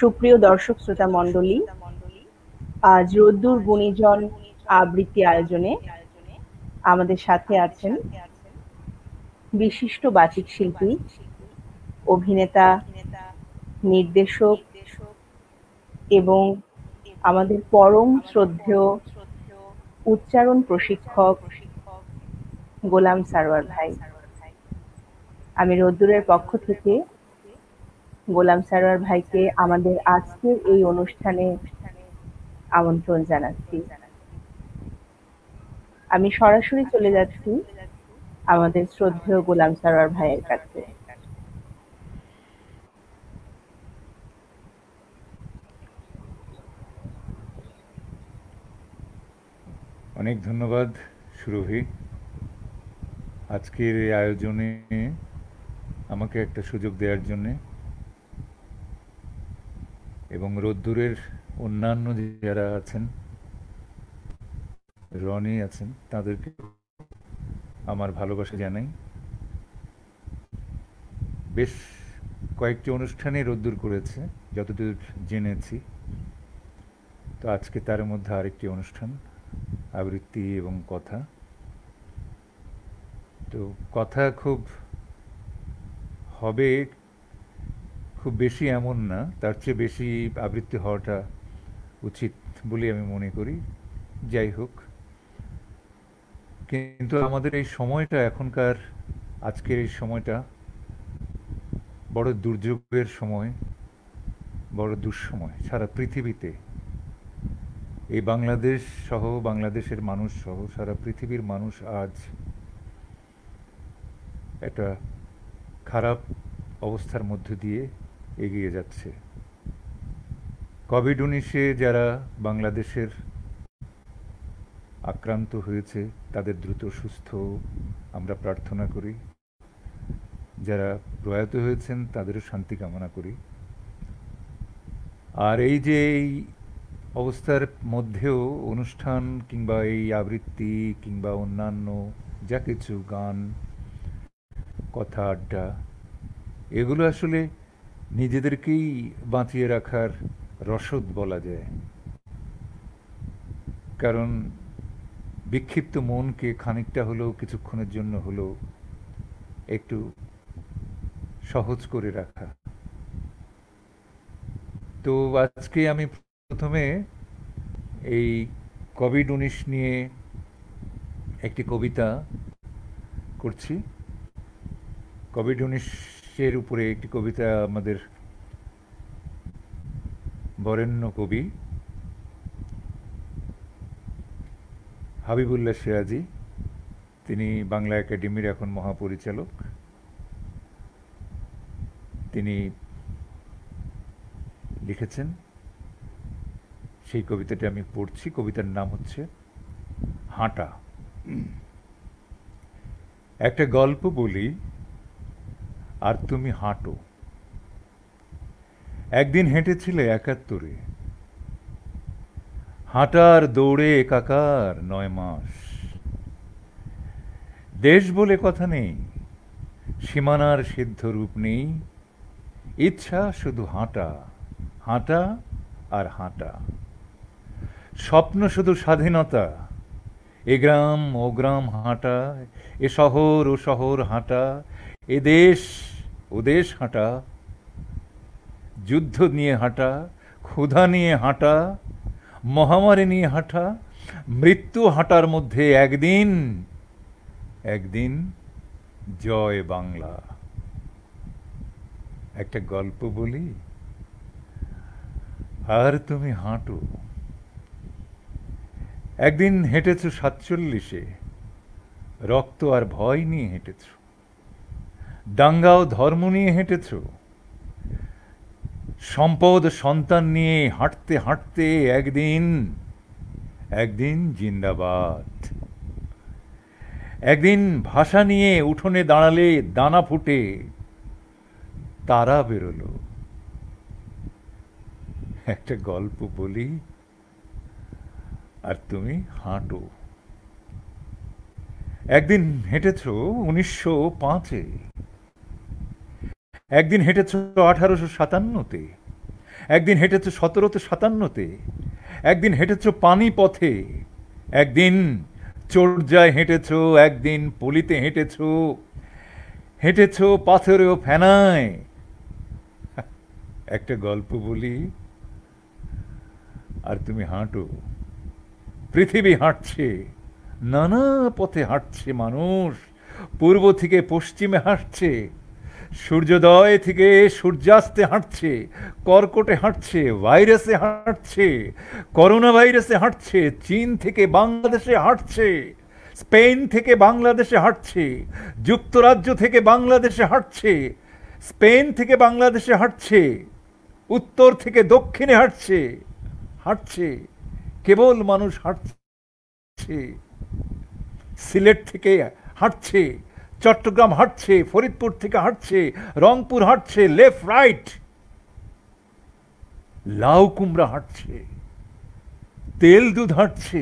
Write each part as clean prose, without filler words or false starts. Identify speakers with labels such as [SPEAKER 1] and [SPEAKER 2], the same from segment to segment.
[SPEAKER 1] সুপ্রিয় দর্শক শ্রোতা মণ্ডলী, আজ রোদ্দুর গুণীজন আবৃত্তি আয়োজনে আমাদের সাথে আছেন বিশিষ্ট বাচিক শিল্পী, অভিনেতা, নির্দেশক এবং আমাদের পরম শ্রদ্ধেয় উচ্চারণ প্রশিক্ষক গোলাম সারোয়ার ভাই। আমি রোদ্দুরের পক্ষ থেকে গোলাম সারোয়ার ভাইকে আমাদের আজকের এই অনুষ্ঠানে আমন্ত্রণ জানাচ্ছি। আমি সরাসরি চলে যাচ্ছি আমাদের শ্রদ্ধেয় গোলাম সারোয়ার ভাইয়ের কাছে।
[SPEAKER 2] অনেক ধন্যবাদ সুরভি, আজকের এই আয়োজনে আমাকে একটা সুযোগ দেওয়ার জন্যে, এবং রোদ্দুরের অন্যান্য যারা আছেন, রনি আছেন, তাদেরকে আমার ভালোবাসা জানাই। বেশ কয়েকটি অনুষ্ঠানে রোদ্দুর করেছে যতদূর জেনেছি, তো আজকে তার মধ্যে আরেকটি অনুষ্ঠান, আবৃত্তি এবং কথা। তো কথা খুব হবে, খুব বেশি এমন না, তার চেয়ে বেশি আবৃত্তি হওয়াটা উচিত বলে আমি মনে করি। যাই হোক, কিন্তু আমাদের এই সময়টা, এখনকার আজকের এই সময়টা বড় দুর্যোগের সময়, বড় দুঃসময় সারা পৃথিবীতে। এই বাংলাদেশ সহ, বাংলাদেশের মানুষ সহ সারা পৃথিবীর মানুষ আজ একটা খারাপ অবস্থার মধ্য দিয়ে এগিয়ে যাচ্ছে। কোভিড-19-এ যারা বাংলাদেশের আক্রান্ত হয়েছে তাদের দ্রুত সুস্থ আমরা প্রার্থনা করি, যারা প্রয়াত হয়েছেন তাদেরও শান্তি কামনা করি। আর এই যে এই অবস্থার মধ্যেও অনুষ্ঠান কিংবা এই আবৃত্তি কিংবা অন্যান্য যা কিছু গান, কথা, আড্ডা, এগুলো আসলে নিজেদেরকেই বাঁচিয়ে রাখার রসদ বলা যায়। কারণ বিক্ষিপ্ত মনকে খানিকটা হলেও, কিছুক্ষণের জন্য হলেও একটু সহজ করে রাখা। তো আজকে আমি প্রথমে এই কোভিড-19 নিয়ে একটি কবিতা করছি। কোভিড-19-এর উপরে একটি কবিতা আমাদের বরেণ্য কবি হাবিবুল্লাহ সিরাজি, তিনি বাংলা একাডেমির এখন মহাপরিচালক, তিনি লিখেছেন। সেই কবিতাটি আমি পড়ছি। কবিতার নাম হচ্ছে হাঁটা। একটা গল্প বলি আর তুমি হাঁটো। একদিন হেঁটেছিলে ৭১, হাঁটার দৌড়ে একাকার ৯ মাস। দেশ বলে কথা নেই, সীমানার সিদ্ধ রূপ নেই, ইচ্ছা শুধু হাঁটা, হাঁটা আর হাঁটা। স্বপ্ন শুধু স্বাধীনতা, এ গ্রাম ও গ্রাম হাঁটা, এ শহর ও শহর হাঁটা, এ দেশ ও দেশ হাঁটা, যুদ্ধ নিয়ে হাঁটা, ক্ষুধা নিয়ে হাঁটা, মহামারী নিয়ে হাঁটা, মৃত্যু হাঁটার মধ্যে একদিন একদিন জয় বাংলা। একটা গল্প বলি আর তুমি হাঁটো। একদিন হেঁটেছ ৪৭-এ, রক্ত আর ভয় নিয়ে হেঁটেছ, দাঙ্গা ও ধর্ম নিয়ে হেঁটেছ, সম্পদ সন্তান নিয়ে হাঁটতে হাঁটতে একদিন একদিন জিন্দাবাদ। একদিন ভাষা নিয়ে উঠোনে দাঁড়ালে দানা ফুটে তারা বেরোলো। একটা গল্প বলি আর তুমি হাঁটো। একদিন হেঁটেছ ১৯০৫-এ, একদিন হেঁটেছ ১৮৫৭-তে, একদিন হেঁটেছ 1757-তে, একদিন হেঁটেছ পানি পথে, একদিন চর্যায় হেঁটেছ, একদিন পলিতে হেঁটেছ, হেঁটেছ পাথরেও ফেনায়। একটা গল্প বলি, আর তুমি হাঁটো। পৃথিবী হাঁটছে, নানা পথে হাঁটছে মানুষ, পূর্ব থেকে পশ্চিমে হাঁটছে, সূর্যোদয় থেকে সূর্যাস্তে হাঁটছে, কর্কটে হাঁটছে, ভাইরাসে হাঁটছে, করোনা ভাইরাসে হাঁটছে, চীন থেকে বাংলাদেশে হাঁটছে, স্পেন থেকে বাংলাদেশে হাঁটছে, যুক্তরাজ্য থেকে বাংলাদেশে হাঁটছে, স্পেন থেকে বাংলাদেশে হাঁটছে, উত্তর থেকে দক্ষিণে হাঁটছে, হাঁটছে, কেবল মানুষ হাঁটছে। সিলেট থেকে হাঁটছে, চট্টগ্রাম হাঁটছে, ফরিদপুর থেকে হাঁটছে, রংপুর হাঁটছে, লেফট রাইট। লাউ কুমড়া হাঁটছে, তেল দুধ হাঁটছে,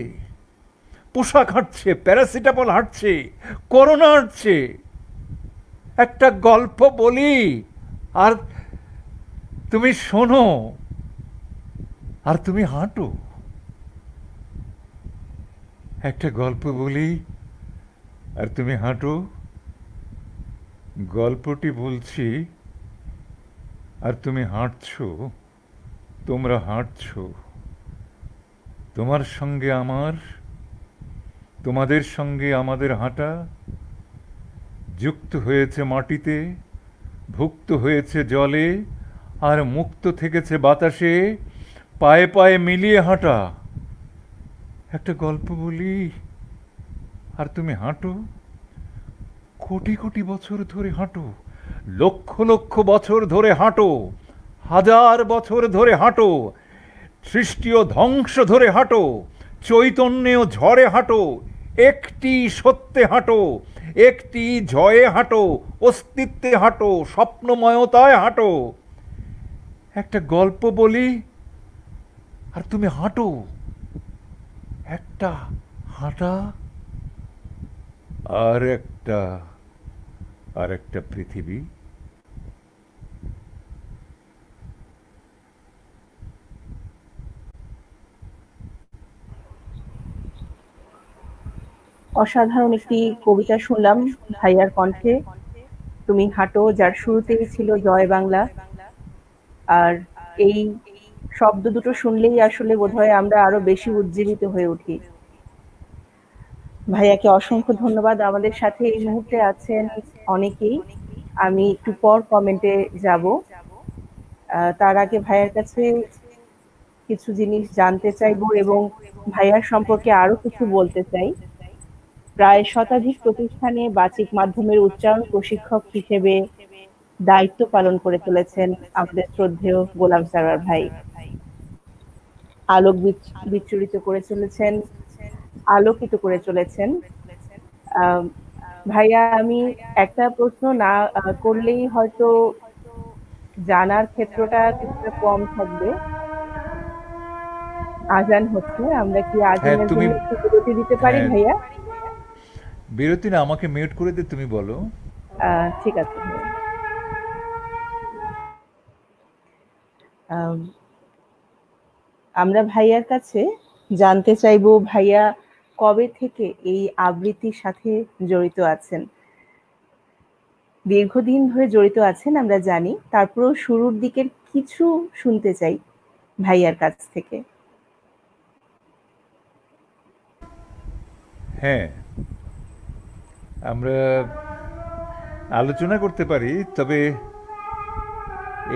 [SPEAKER 2] পোশাক হাঁটছে, প্যারাসিটামল হাঁটছে, করোনা হাঁটছে। একটা গল্প বলি আর তুমি শোনো, আর তুমি হাঁটো। একটা গল্প বলি আর তুমি হাঁটো। গল্পটি বলছি আর তুমি হাঁটছো। তোমরা হাঁটছো, তোমার সঙ্গে আমার, তোমাদের সঙ্গে আমাদের হাঁটা যুক্ত হয়েছে মাটিতে, ভুক্ত হয়েছে জলে, আর মুক্ত থেকেছে বাতাসে, পায়ে পায়ে মিলিয়ে হাঁটা। একটা গল্প বলি আর তুমি হাঁটো। কোটি কোটি বছর ধরে হাঁটো, লক্ষ লক্ষ বছর ধরে হাঁটো, হাজার বছর ধরে হাঁটো, সৃষ্টি ও ধ্বংস ধরে হাঁটো, চৈতন্যে ও ঝড়ে হাঁটো, একটি সত্যে হাঁটো, একটি জয়ে হাঁটো, অস্তিত্বে হাঁটো, স্বপ্নময়তায় হাঁটো। একটা গল্প বলি আর তুমি হাঁটো। একটা হাঁটা আর একটা পৃথিবী।
[SPEAKER 1] অসাধারণ একটি কবিতা শুনলাম ভাইয়ার কণ্ঠে। তুমি হাঁটো, যার শুরুতেই ছিল জয় বাংলা। আর এই শব্দ দুটো শুনলেই আসলে বোধহয় আমরা আরো বেশি উজ্জীবিত হয়ে উঠি। ভাইয়াকে অসংখ্য ধন্যবাদ। আমাদের সাথে এই মুহূর্তে আছেন অনেকেই, আমি একটু পর কমেন্টে যাব। তার আগে ভাইয়ার কাছে কিছু জিনিস জানতে চাইবো এবং ভাইয়ার সম্পর্কে আরো কিছু বলতে চাই। প্রায় শতাধিক প্রতিষ্ঠানে বাচিক মাধ্যমের উচ্চারণ প্রশিক্ষক হিসেবে দায়িত্ব পালন করে চলেছেন আমাদের শ্রদ্ধেয় গোলাম সারোয়ার ভাই। আলোক বিচ্ছুরিত করে চলেছেন, আলোকিত করে চলেছেন। ভাইয়া, আমি একটা প্রশ্ন না করলেই হয়তো জানার ক্ষেত্রটা কিছুটা কম থাকবে। আজান হচ্ছে, আমরা কি আজানের জন্য একটু বিরতি দিতে পারি ভাইয়া?
[SPEAKER 2] বিরতি না, আমাকে মিউট করে দিয়ে তুমি বলো।
[SPEAKER 1] ঠিক আছে ভাইয়া। আমরা ভাইয়ার কাছে জানতে চাইবো, ভাইয়া কবে থেকে এই আবৃত্তির সাথে জড়িত আছেন? দীর্ঘদিন ধরে জড়িত আছেন আমরা জানি, তারপরেও শুরুর দিকের কিছু শুনতে চাই ভাইয়ার কাছ থেকে।
[SPEAKER 2] হ্যাঁ, আমরা আলোচনা করতে পারি, তবে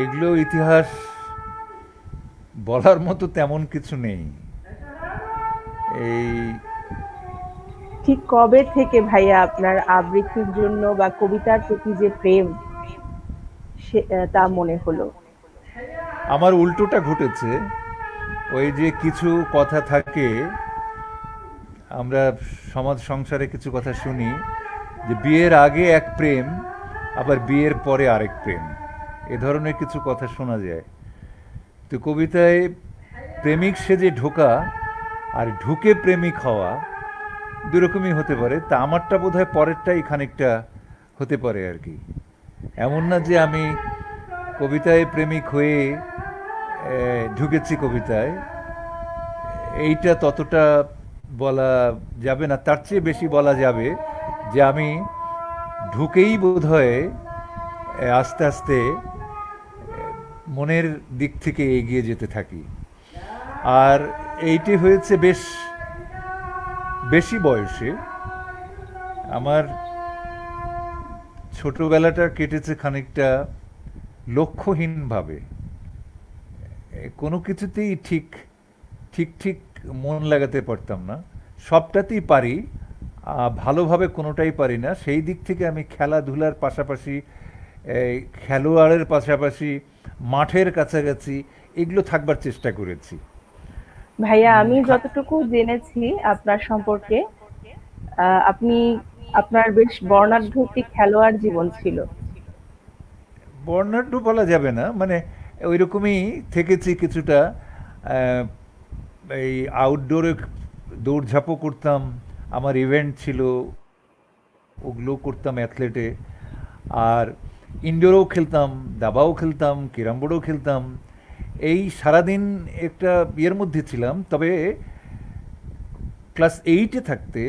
[SPEAKER 2] এগুলো ইতিহাস বলার মতো তেমন কিছু নেই। এই
[SPEAKER 1] ঠিক কবে থেকে ভাইয়া আপনার আবৃত্তির জন্য বা কবিতার প্রতি যে প্রেম তা মনে হলো?
[SPEAKER 2] আমার উল্টোটা ঘটেছে। ওই যে কিছু কথা থাকে, আমরা সমাজ সংসারে কিছু কথা শুনি যে বিয়ের আগে এক প্রেম, আবার বিয়ের পরে আরেক প্রেম, এ ধরনের কিছু কথা শোনা যায়। তো কবিতায় প্রেমিক সেজে ঢোকা আর ঢুকে প্রেমিক হওয়া দুরকমই হতে পারে। তা আমারটা বোধহয় পরেরটাই খানিকটা হতে পারে আর কি। এমন না যে আমি কবিতায় প্রেমিক হয়ে ঢুকেছি কবিতায়, এইটা ততটা বলা যাবে না, তার চেয়ে বেশি বলা যাবে যে আমি ঢুকেই বোধহয় আস্তে আস্তে মনের দিক থেকে এগিয়ে যেতে থাকি। আর এইটি হয়েছে বেশ বেশি বয়সে। আমার ছোটবেলাটা কেটেছে খানিকটা লক্ষ্যহীনভাবে, কোনো কিছুতেই ঠিক ঠিক ঠিক মন লাগাতে পারতাম না। সবটাতেই পারি, ভালোভাবে কোনোটাই পারি না। সেই দিক থেকে আমি খেলাধুলার পাশাপাশি, খেলোয়াড়ের পাশাপাশি মাঠের কাছাকাছি এগুলো থাকবার চেষ্টা করেছি।
[SPEAKER 1] ভাইয়া, আমি যতটুকু জেনেছি আপনার সম্পর্কে, আপনি আপনার বেশ বর্ণাঢ্য একটি খেলোয়াড় জীবন ছিল।
[SPEAKER 2] বর্ণাঢ্য বলা যাবে না, মানে ওই রকমই থেকেছি কিছুটা। আহ, এই আউটডোরে দৌড়ঝাঁপও করতাম, আমার ইভেন্ট ছিল, ওগুলো করতাম অ্যাথলেটে। আর ইনডোরেও খেলতাম, দাবাও খেলতাম, ক্যারাম বোর্ডও খেলতাম। এই সারাদিন একটা ইয়ের মধ্যে ছিলাম। তবে ক্লাস এইটে থাকতে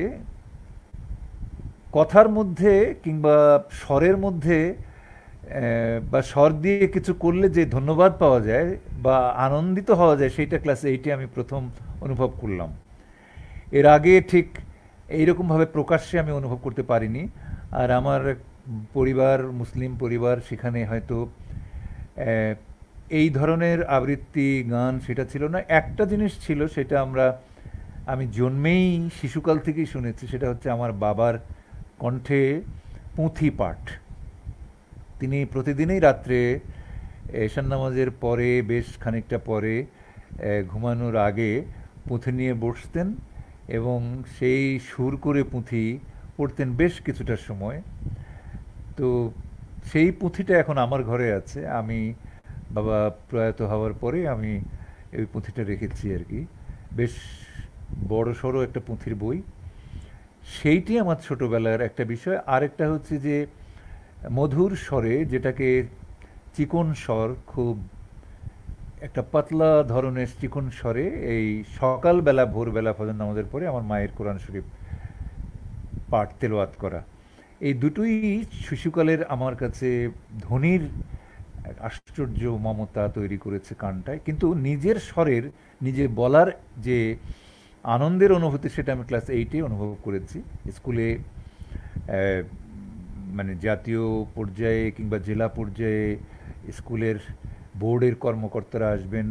[SPEAKER 2] কথার মধ্যে কিংবা স্বরের মধ্যে, বা স্বর দিয়ে কিছু করলে যে ধন্যবাদ পাওয়া যায় বা আনন্দিত হওয়া যায়, সেইটা ক্লাস এইটে আমি প্রথম অনুভব করলাম। এর আগে ঠিক এইরকমভাবে প্রকাশ্যে আমি অনুভব করতে পারিনি। আর আমার পরিবার মুসলিম পরিবার, সেখানে হয়তো এই ধরনের আবৃত্তি গান সেটা ছিল না। একটা জিনিস ছিল, সেটা আমি জন্মেই শিশুকাল থেকেই শুনেছি, সেটা হচ্ছে আমার বাবার কণ্ঠে পুঁথি পাঠ। তিনি প্রতিদিনই রাত্রে এশান নামাজের পরে, বেশ খানিকটা পরে, ঘুমানোর আগে পুঁথি নিয়ে বসতেন এবং সেই সুর করে পুঁথি পড়তেন বেশ কিছুটা সময়। তো সেই পুঁথিটা এখন আমার ঘরে আছে। আমি বাবা প্রয়াত হওয়ার পরে আমি ওই পুঁথিটা রেখেছি আর কি। বেশ বড় সড়ো একটা পুঁথির বই। সেইটি আমার ছোটবেলার একটা বিষয়। আরেকটা হচ্ছে যে মধুর স্বরে, যেটাকে চিকন স্বর, খুব একটা পাতলা ধরনের চিকন স্বরে, এই সকালবেলা ভোরবেলা ফজর নামাজের পরে আমার মায়ের কোরআন শরীফ পাঠ তেলাওয়াত করা, এই দুটোই শিশুকালের আমার কাছে ধ্বনির এক আশ্চর্য মমতা তৈরি করেছে কানটায়। কিন্তু নিজের স্বরের, নিজে বলার যে আনন্দের অনুভূতি, সেটা আমি ক্লাস এইটে অনুভব করেছি। স্কুলে মানে জাতীয় পর্যায়ে কিংবা জেলা পর্যায়ে স্কুলের বোর্ডের কর্মকর্তারা আসবেন,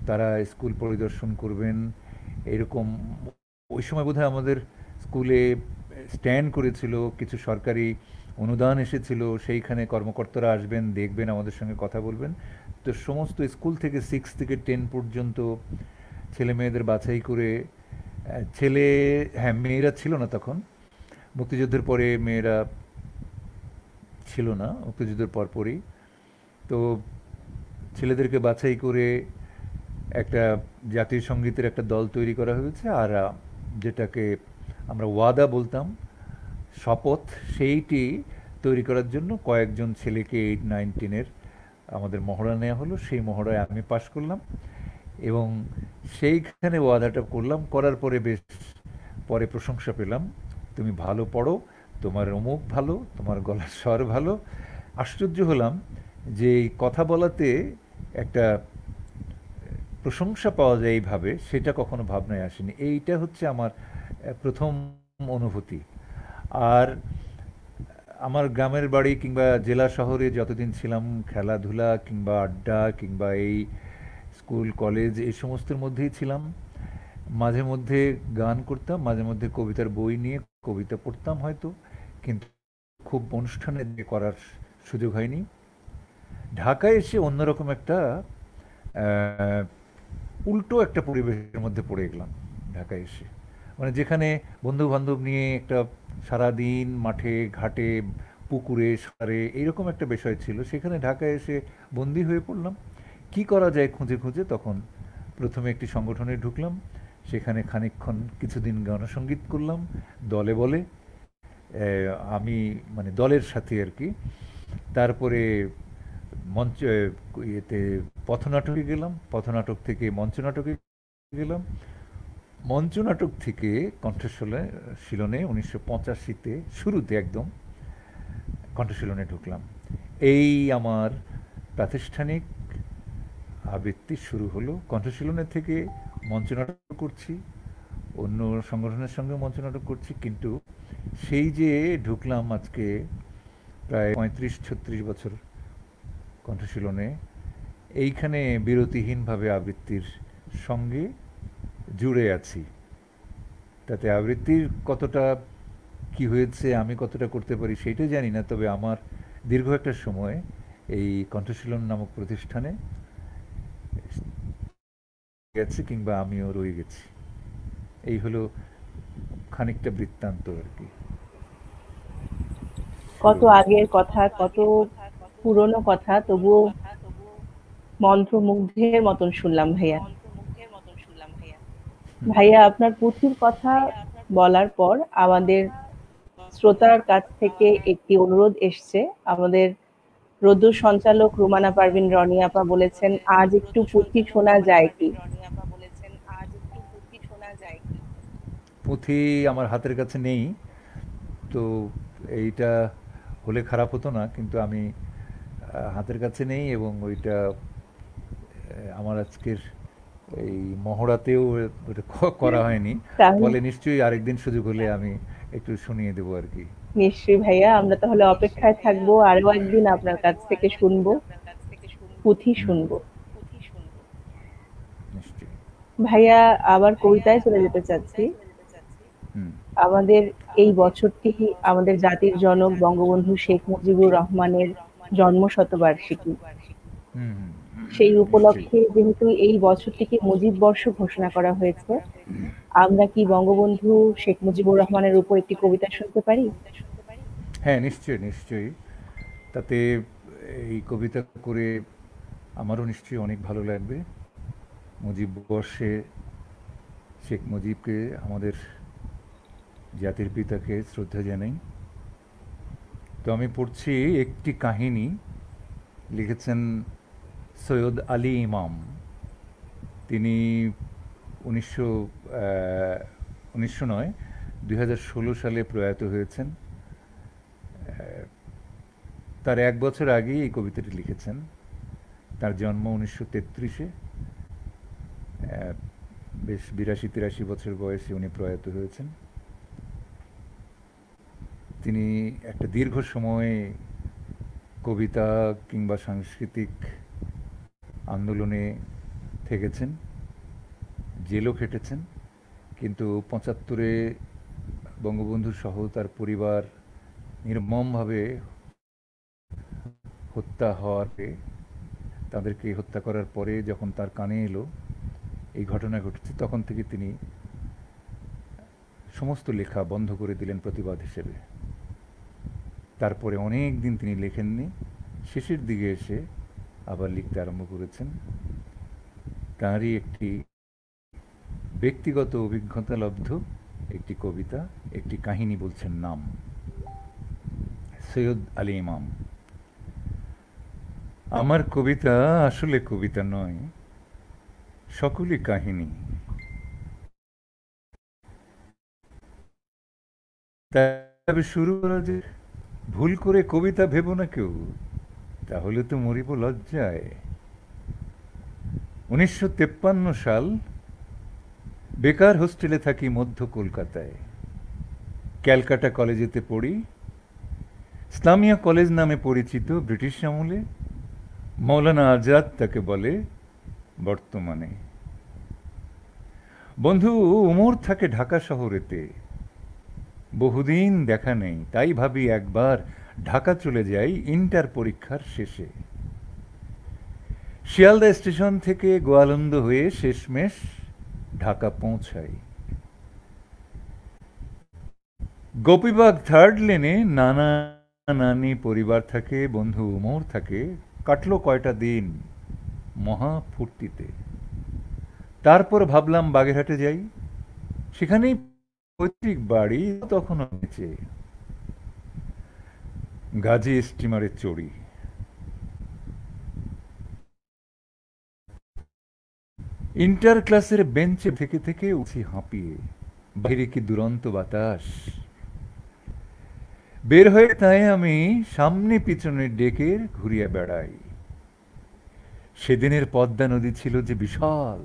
[SPEAKER 2] তারা স্কুল পরিদর্শন করবেন, এরকম। ওই সময় বোধহয় আমাদের স্কুলে স্ট্যান্ড করেছিল, কিছু সরকারি অনুদান এসেছিল, সেইখানে কর্মকর্তারা আসবেন, দেখবেন, আমাদের সঙ্গে কথা বলবেন। তো সমস্ত স্কুল থেকে 6 থেকে 10 পর্যন্ত ছেলে মেয়েদের বাছাই করে, ছেলে, হ্যাঁ মেয়েরা ছিল না তখন, মুক্তিযুদ্ধের পরে মেয়েরা ছিল না, মুক্তিযুদ্ধের পরপরই। তো ছেলেদেরকে বাছাই করে একটা জাতীয় সঙ্গীতের একটা দল তৈরি করা হয়েছে। আর যেটাকে আমরা ওয়াদা বলতাম, শপথ, সেইটি তৈরি করার জন্য কয়েকজন ছেলেকে 8, 9, 10-এর আমাদের মহড়া নেওয়া হলো। সেই মহড়ায় আমি পাশ করলাম এবং সেইখানে ওয়াদাটা করলাম। করার পরে বেশ পরে প্রশংসা পেলাম, তুমি ভালো পড়ো, তোমার অমুক ভালো, তোমার গলার স্বর ভালো। আশ্চর্য হলাম যে এই কথা বলাতে একটা প্রশংসা পাওয়া যায় এইভাবে, সেটা কখনো ভাবনায় আসেনি। এইটা হচ্ছে আমার প্রথম অনুভূতি। আর আমার গ্রামের বাড়ি কিংবা জেলা শহরে যতদিন ছিলাম, খেলাধুলা কিংবা আড্ডা কিংবা এই স্কুল কলেজ এই সমস্তের মধ্যেই ছিলাম। মাঝে মধ্যে গান করতাম, মাঝে মধ্যে কবিতার বই নিয়ে কবিতা পড়তাম হয়তো, কিন্তু খুব অনুষ্ঠানে করার সুযোগ হয়নি। ঢাকায় এসে অন্যরকম একটা উল্টো একটা পরিবেশের মধ্যে পড়ে গেলাম ঢাকায় এসে। মানে যেখানে বন্ধু বান্ধব নিয়ে একটা সারাদিন মাঠে ঘাটে পুকুরে সারে এইরকম একটা বিষয় ছিল, সেখানে ঢাকায় এসে বন্দি হয়ে পড়লাম। কি করা যায় খুঁজে খুঁজে তখন প্রথমে একটি সংগঠনে ঢুকলাম। সেখানে খানিকক্ষণ কিছুদিন গণসঙ্গীত করলাম দলে বলে, আমি মানে দলের সাথে আর কি। তারপরে মঞ্চ ইয়েতে পথনাটকে গেলাম, পথনাটক থেকে মঞ্চনাটকে গেলাম, মঞ্চনাটক থেকে কণ্ঠশীলনে 1985-তে শুরুতে একদম কণ্ঠশীলনে ঢুকলাম। এই আমার প্রাতিষ্ঠানিক আবৃত্তি শুরু হলো। কণ্ঠশীলনের থেকে মঞ্চনাটক করছি, অন্য সংগঠনের সঙ্গে মঞ্চনাটক করছি, কিন্তু সেই যে ঢুকলাম আজকে প্রায় 35-36 বছর কণ্ঠশীলনে, এইখানে বিরতিহীনভাবে আবৃত্তির সঙ্গে জুড়ে আছি। তাতে আবৃত্তির কতটা কি হয়েছে, আমি কতটা করতে পারি সেইটা জানি না, তবে আমার দীর্ঘ একটা সময় এই কণ্ঠশীলন নামক প্রতিষ্ঠানে গেছে, কিংবা আমিও রয়ে গেছি। এই হলো খানিকটা বৃত্তান্ত আর কি।
[SPEAKER 1] কত আগের কথা, কত পুরনো কথা, তবুও মন্ত্রমুগ্ধের মতন শুনলাম ভাইয়া। ভাইয়া, আপনার পুঁথির কথা বলার পর আমাদের শ্রোতার কাছ থেকে একটি অনুরোধ এসছে। আমাদের রোদ্দুর সঞ্চালক রুমানা পারভিন রনি আপা বলেছেন, আজ একটু পুঁথি শোনা যায় কি?
[SPEAKER 2] পুঁথি আমার হাতের কাছে নেই, তো এইটা হলে খারাপ হতো না, কিন্তু আমি হাতের কাছে নেই, এবং ওইটা আমার আজকের এই মহড়াতেও ওটা করা হয়নি।
[SPEAKER 1] তাহলে
[SPEAKER 2] ফলে নিশ্চয়ই আরেকদিন সুযোগ হলে আমি একটু শুনিয়ে দেবো আর কি।
[SPEAKER 1] নিশ্চয়ই ভাইয়া, আমরা তাহলে অপেক্ষায় থাকবো, আরো একদিন আপনার কাছ থেকে শুনবো, পুঁথি
[SPEAKER 2] হুম,
[SPEAKER 1] শুনবো।
[SPEAKER 2] নিশ্চয়ই।
[SPEAKER 1] ভাইয়া, আবার কবিতায় চলে যেতে চাচ্ছি।
[SPEAKER 2] হুম,
[SPEAKER 1] আমাদের এই বছরটি আমাদের জাতির জনক বঙ্গবন্ধু শেখ মুজিবুর রহমানের জন্মশতবার্ষিকী।
[SPEAKER 2] হুম, হুম,
[SPEAKER 1] সেই
[SPEAKER 2] নিশ্চয়ই।
[SPEAKER 1] উপলক্ষে যেহেতু এই বছরটিকে মুজিব বর্ষ ঘোষণা করা হয়েছে, আমরা কি বঙ্গবন্ধু শেখ মুজিবুর রহমানের উপর একটি কবিতা শুনতে পারি?
[SPEAKER 2] হ্যাঁ, নিশ্চয়ই, নিশ্চয়ই। তাতে এই কবিতা করে আমারও নিশ্চয়ই অনেক ভালো লাগবে। মুজিব বর্ষে শেখ মুজিবকে, আমাদের জাতির পিতাকে শ্রদ্ধা জানাই। তো আমি পড়ছি একটি কাহিনী, লিখেছেন সৈয়দ আলী ইমাম। তিনি 1900 1900 নয়, 2016 সালে প্রয়াত হয়েছেন। তার 1 বছর আগেই এই কবিতাটি লিখেছেন। তার জন্ম 1933-এ। বেশ 82-83 বছর বয়সে উনি প্রয়াত হয়েছেন। তিনি একটা দীর্ঘ সময় কবিতা কিংবা সাংস্কৃতিক আন্দোলনে থেকেছেন, জেলও খেটেছেন, কিন্তু 75-এ বঙ্গবন্ধু সহ তার পরিবার নির্মমভাবে হত্যা হওয়াতে, তাদেরকে হত্যা করার পরে যখন তার কানে এলো এই ঘটনা ঘটেছে, তখন থেকে তিনি সমস্ত লেখা বন্ধ করে দিলেন প্রতিবাদ হিসেবে। তারপরে অনেক দিন তিনি লেখেননি, শেষের দিকে এসে আবার লিখতে আরম্ভ করেছেন। তাঁরই একটি ব্যক্তিগত অভিজ্ঞতা লব্ধ একটি কবিতা, একটি কাহিনী বলছেন নাম, সৈয়দ আলী ইমাম। আমার কবিতা আসলে কবিতা নয়, সকলই কাহিনী। তবে শুরু করা যে ভুল করে কবিতা ভেবো না কেউ, তাহলে তো মরিব লজ্জায়। 1953 সাল, বেকার হোস্টেলে থাকি মধ্য কলকাতায়। ক্যালকাটা কলেজেতে পড়ি, ইসলামিয়া কলেজ নামে পরিচিত ব্রিটিশ আমলে। মৌলানা আজাদ তাকে বলে বর্তমানে। বন্ধু উমর থাকে ঢাকা শহরেতে, বহুদিন দেখা নেই, তাই ভাবি একবার ঢাকা চলে যাই ইন্টার পরীক্ষার শেষে। শিয়ালদা স্টেশন থেকে গোয়ালন্দ হয়ে শেষমেশ ঢাকা পৌঁছাই। গোপীবাগ 3rd লেনে নানা নানি পরিবার থাকে, বন্ধু উমর থাকে। কাটলো কয়টা দিন মহা ফুর্তিতে। তারপর ভাবলাম বাগেরহাটে যাই, সেখানেই পৈতৃক বাড়ি, তখনও নিচে। গাজী স্টিমারে চড়ি, ইন্টার ক্লাসের বেঞ্চে থেকে থেকে উঠি হাঁপিয়ে, বাইরে কি দুরন্ত বাতাস। বের হয়ে তাই আমি সামনে পিছনে ডেকে ঘুরিয়ে বেড়াই। সেদিনের পদ্মা নদী ছিল যে বিশাল,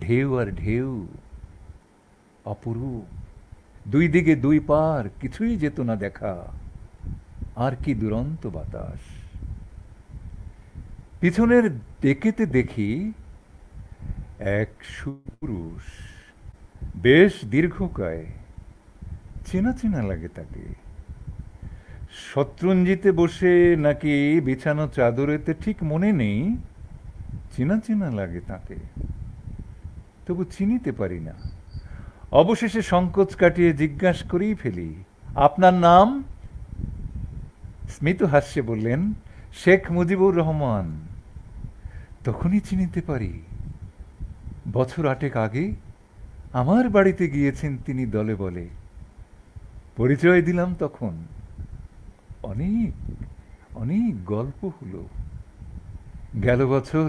[SPEAKER 2] ঢেউ আর ঢেউ, অপরূপ, দুই দিকে দুই পার, কিছুই যেত না দেখা। আর কি দুরন্ত বাতাস। পিছনের ডেকেতে দেখি এক সুপুরুষ, বেশ দীর্ঘকায়, চেনা চেনা লাগে তাকে। শত্রুঞ্জিতে বসে নাকি বিছানো চাদরেতে ঠিক মনে নেই, চেনা চেনা লাগে তাকে, তবু চিনিতে পারি না। অবশেষে সংকোচ কাটিয়ে জিজ্ঞাসা করেই ফেলি, আপনার নাম? স্মিত হাস্যে বললেন, শেখ মুজিবুর রহমান। তখনই চিনিতে পারি, বছর 8 আগে আমার বাড়িতে গিয়েছেন তিনি দলে বলে। পরিচয় দিলাম তখন। অনেক অনেক গল্প হলো। গেল বছর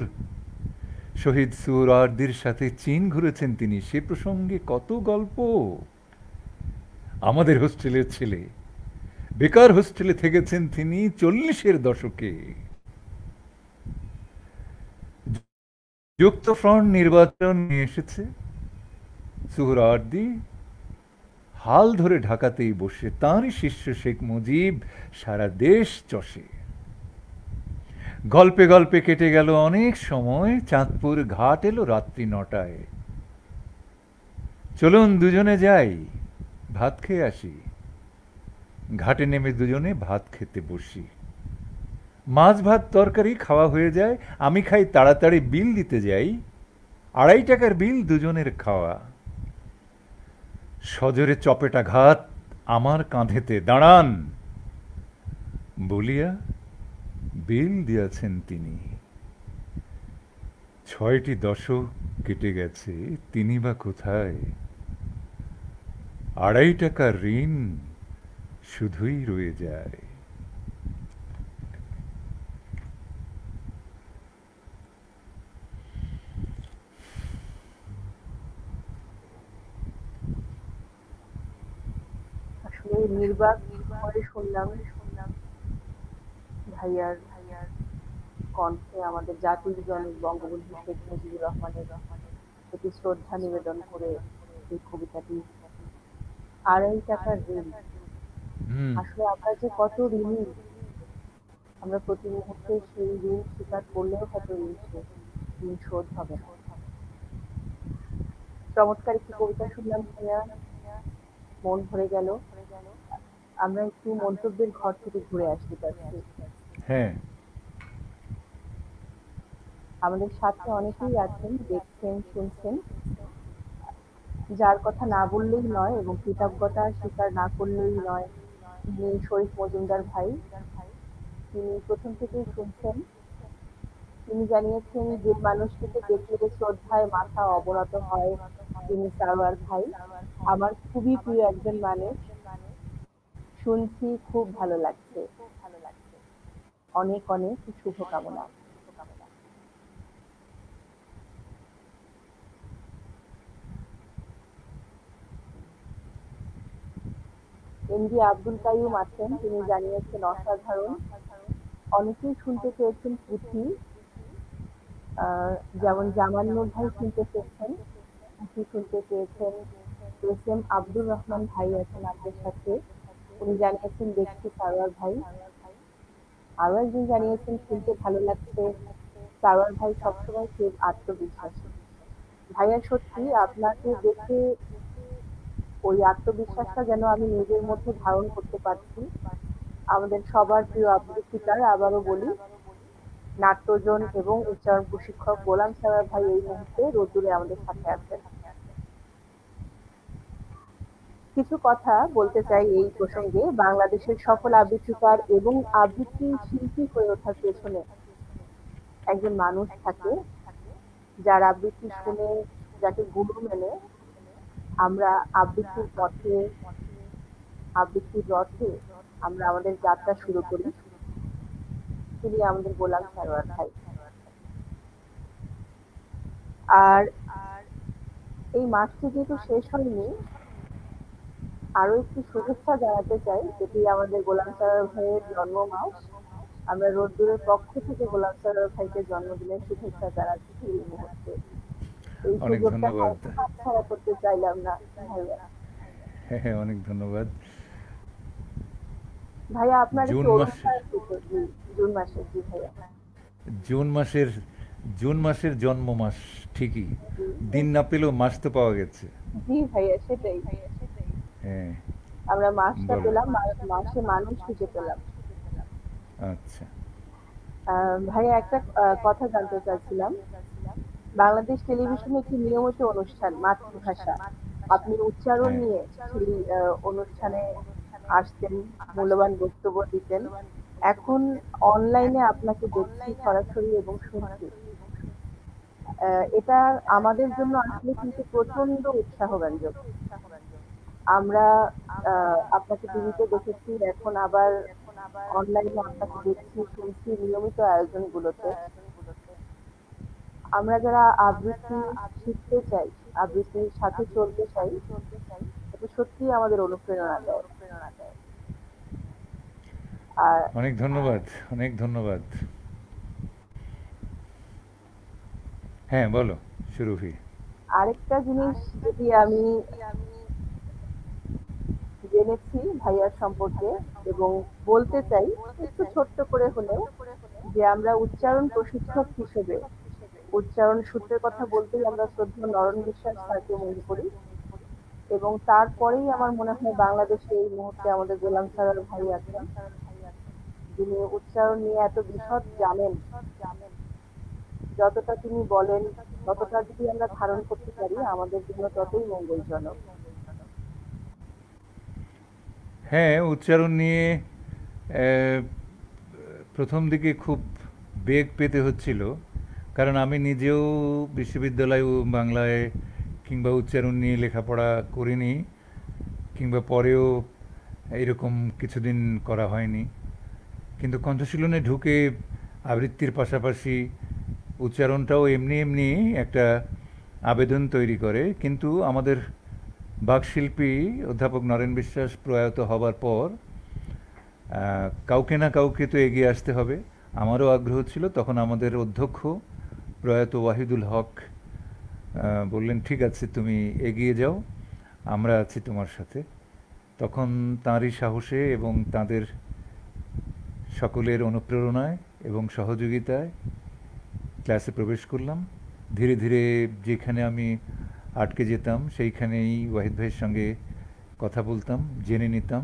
[SPEAKER 2] শহীদ সুহরাওয়ার্দীর সাথে চীন ঘুরেছেন তিনি, সে প্রসঙ্গে কত গল্প। আমাদের হোস্টেলের ছেলে, বেকার হোস্টেলে থেকেছেন তিনি 40-এর দশকে। যুক্তফ্রন্ট নির্বাচন নিয়ে এসেছে, সুহরাওয়ার্দী হাল ধরে ঢাকাতেই বসে তাঁরই শিষ্য শেখ মুজিব সারা দেশ চষে। গল্পে গল্পে কেটে গেল অনেক সময়। চাঁদপুর ঘাট এলো রাত্রি 9টায়। চলুন দুজনে যাই, ভাত খেয়ে আসি। ঘাটে নেমে দুজনে ভাত খেতে বসি। মাছ ভাত তরকারি খাওয়া হয়ে যায়। আমি খাই তাড়াতাড়ি, বিল দিতে যাই। 2.5 টাকার বিল দুজনের খাওয়া। সজোরে চপেটাঘাত আমার কাঁধেতে, দাঁড়ান বলিয়া বিল দিয়াছেন তিনি। 6টি দশক কেটে গেছে, তিনি বা কোথায়। 2.5 টাকার ঋণ শুধুই রয়ে যায়।
[SPEAKER 1] আসলে নির্বাক হয়ে শুনলাম ভাইয়ার কণ্ঠে আমাদের জাতির জনক বঙ্গবন্ধু শেখ মুজিবুর রহমানের প্রতি শ্রদ্ধা নিবেদন করে এই কবিতাটি। 2.5 টাকার ঋণ।
[SPEAKER 2] হুম।
[SPEAKER 1] আসলে আমরা যে কত ঋণী, আমরা প্রতি মুহূর্তে সেই ঋণ স্বীকার করলেও হয়তো ঋণ শোধ হবে না। চমৎকার একটি কবিতা শুনলাম ভাইয়া, মন ভরে গেল। আমরা একটু মন্তব্যের ঘর থেকে ঘুরে আসতে পারছি।
[SPEAKER 2] হ্যাঁ।
[SPEAKER 1] আমাদের সাথে অনেকেই আছেন, দেখছেন, শুনছেন, যার কথা না বললেই নয় এবং কৃতজ্ঞতা স্বীকার না করলেই নয়। তিনি শরীফ মজুমদার ভাই, তিনি প্রথম থেকেই শুনছেন। তিনি জানিয়েছেন যে মানুষটিকে দেখলে শ্রদ্ধায় মাথা অবনত হয়, তিনি সারোয়ার ভাই। আমার খুবই প্রিয় একজন মানুষ, শুনছি, খুব ভালো লাগছে। অনেক অনেক শুভকামনা। এমডি আব্দুল কাইয়ুম আছেন, তিনি জানিয়েছেন অসাধারণ। অনেকেই শুনতে চেয়েছেন পুঁথি, যেমন জামানুর ভাই শুনতে চেয়েছেন, পুঁথি শুনতে চেয়েছেন। এস এম আব্দুর রহমান ভাই আছেন আমাদের সাথে, উনি জানিয়েছেন দেখছি সারোয়ার ভাই। আরো একজন জানিয়েছেন শুনতে ভালো লাগছে। সারোয়ার ভাই সবসময় খুব আত্মবিশ্বাসী। ভাইয়া সত্যি আপনাকে দেখে ওই আত্মবিশ্বাসটা যেন আমি নিজের মধ্যে ধারণ করতে পারছি। আমাদের সবার প্রিয় আবৃত্তিকার, আবারও বলি, নাট্যজন এবং উচ্চারণ প্রশিক্ষক গোলাম সারোয়ার ভাই এই মুহূর্তে রোদ্দুরে আমাদের সাথে আছেন। কিছু কথা বলতে চাই এই প্রসঙ্গে। বাংলাদেশের সফল আবৃত্তিকার এবং আবৃত্তি শিল্পী হয়ে ওঠার পেছনে একজন মানুষ থাকে, যার আবৃত্তি শুনে, যাকে গুরু মেনে আমরা আবৃত্তির পথে, আবৃত্তির রথে আমরা আমাদের যাত্রা শুরু করি। তিনি আমাদের গোলাম সারোয়ার ভাই। আর এই মাসটি যেহেতু শেষ হয়নি, আরো একটি শুভেচ্ছা জানাতে চাই, যেটি আমাদের গোলাম সারোয়ার ভাইয়ের জন্ম মাস। আমরা রোদ্দুরের পক্ষ থেকে গোলাম সারোয়ার ভাইকে জন্মদিনের শুভেচ্ছা জানাচ্ছি এই মুহূর্তে। এই
[SPEAKER 2] অনেক
[SPEAKER 1] সুযোগটা
[SPEAKER 2] ধন্যবাদ।
[SPEAKER 1] হয়তো হাতছাড়া করতে চাইলাম না ভাইয়া।
[SPEAKER 2] হ্যাঁ হ্যাঁ, অনেক ধন্যবাদ।
[SPEAKER 1] ভাইয়া আপনার
[SPEAKER 2] জুন
[SPEAKER 1] একটু
[SPEAKER 2] মাসে
[SPEAKER 1] অনুষ্ঠান জি, জুন মাসে, জি ভাইয়া।
[SPEAKER 2] জুন মাসের জুন মাসের জন্ম মাস, ঠিকই।
[SPEAKER 1] জি
[SPEAKER 2] দিন না পেলেও মাস তো পাওয়া গেছে।
[SPEAKER 1] জি ভাইয়া, সেটাই।
[SPEAKER 2] হ্যাঁ,
[SPEAKER 1] আমরা মাসটা
[SPEAKER 2] বলো।
[SPEAKER 1] পেলাম, মাসে মানুষ খুঁজে পেলাম।
[SPEAKER 2] আচ্ছা।
[SPEAKER 1] ভাইয়া একটা কথা জানতে চাচ্ছিলাম। বাংলাদেশ টেলিভিশনে একটি নিয়মিত অনুষ্ঠান মাতৃভাষা, আপনি উচ্চারণ
[SPEAKER 2] হ্যাঁ,
[SPEAKER 1] নিয়ে সেই অনুষ্ঠানে আসতেন, মূল্যবান বক্তব্য দিতেন। এখন অনলাইনে আপনাকে দেখছি সরাসরি এবং শুনছি। এটা আমাদের জন্য আসলে কিন্তু প্রচন্ড উৎসাহব্যঞ্জক। আমরা আপনাকে টিভিতে দেখেছি, এখন আবার অনলাইনে আপনাকে দেখছি, শুনছি নিয়মিত আয়োজনগুলোতে। আমরা যারা আবৃত্তি শিখতে চাই, আবৃত্তির সাথে চলতে চাই, এটা সত্যিই আমাদের অনুপ্রেরণা দেয়। আর
[SPEAKER 2] অনেক ধন্যবাদ, অনেক ধন্যবাদ। হ্যাঁ, বলো সুরভি।
[SPEAKER 1] আরেকটা জিনিস যদি আমি জেনেছি ভাইয়ার সম্পর্কে এবং বলতে চাই, একটু ছোট্ট করে হলেও, যে আমরা উচ্চারণ প্রশিক্ষক হিসেবে উচ্চারণ সূত্রের কথা বলতেই আমরা শ্রদ্ধেয় নরন বিশ্বাস স্যারকে মনে করি। এবং তারপরেই আমার মনে হয় বাংলাদেশে এই মুহূর্তে আমাদের গোলাম সারোয়ার ভাই আছেন, যিনি উচ্চারণ নিয়ে এত বিশদ জানেন। যতটা তিনি বলেন, ততটা যদি আমরা ধারণ করতে পারি আমাদের জন্য ততই মঙ্গলজনক।
[SPEAKER 2] হ্যাঁ, উচ্চারণ নিয়ে আহ, প্রথম দিকে খুব বেগ পেতে হচ্ছিল, কারণ আমি নিজেও বিশ্ববিদ্যালয় ও বাংলায় কিংবা উচ্চারণ নিয়ে লেখাপড়া করিনি, কিংবা পরেও এরকম কিছুদিন করা হয়নি। কিন্তু কণ্ঠশীলনে ঢুকে আবৃত্তির পাশাপাশি উচ্চারণটাও এমনি এমনি একটা আবেদন তৈরি করে। কিন্তু আমাদের বাকশিল্পী অধ্যাপক নরেন বিশ্বাস প্রয়াত হবার পর কাউকে না কাউকে তো এগিয়ে আসতে হবে। আমারও আগ্রহ ছিল। তখন আমাদের অধ্যক্ষ প্রয়াত ওয়াহিদুল হক বললেন, ঠিক আছে, তুমি এগিয়ে যাও, আমরা আছি তোমার সাথে। তখন তাঁরই সাহসে এবং তাদের সকলের অনুপ্রেরণায় এবং সহযোগিতায় ক্লাসে প্রবেশ করলাম। ধীরে ধীরে যেখানে আমি আটকে যেতাম সেইখানেই ওয়াহিদ ভাইয়ের সঙ্গে কথা বলতাম, জেনে নিতাম।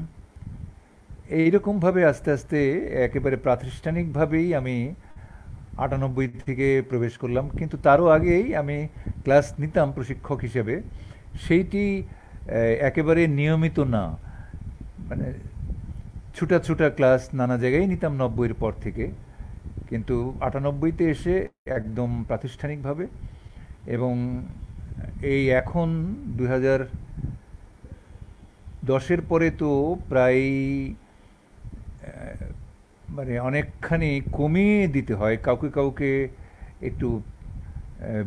[SPEAKER 2] এইরকমভাবে আস্তে আস্তে একেবারে প্রাতিষ্ঠানিকভাবেই আমি 98 থেকে প্রবেশ করলাম। কিন্তু তারও আগেই আমি ক্লাস নিতাম প্রশিক্ষক হিসেবে। সেইটি একেবারে নিয়মিত না, মানে ছুটা ছুটা ক্লাস নানা জায়গায় নিতাম 90-এর পর থেকে। কিন্তু 98-তে এসে একদম প্রাতিষ্ঠানিকভাবে। এবং এই এখন 2010-এর পরে তো প্রায় মানে অনেকখানি কমিয়ে দিতে হয়, কাউকে কাউকে একটু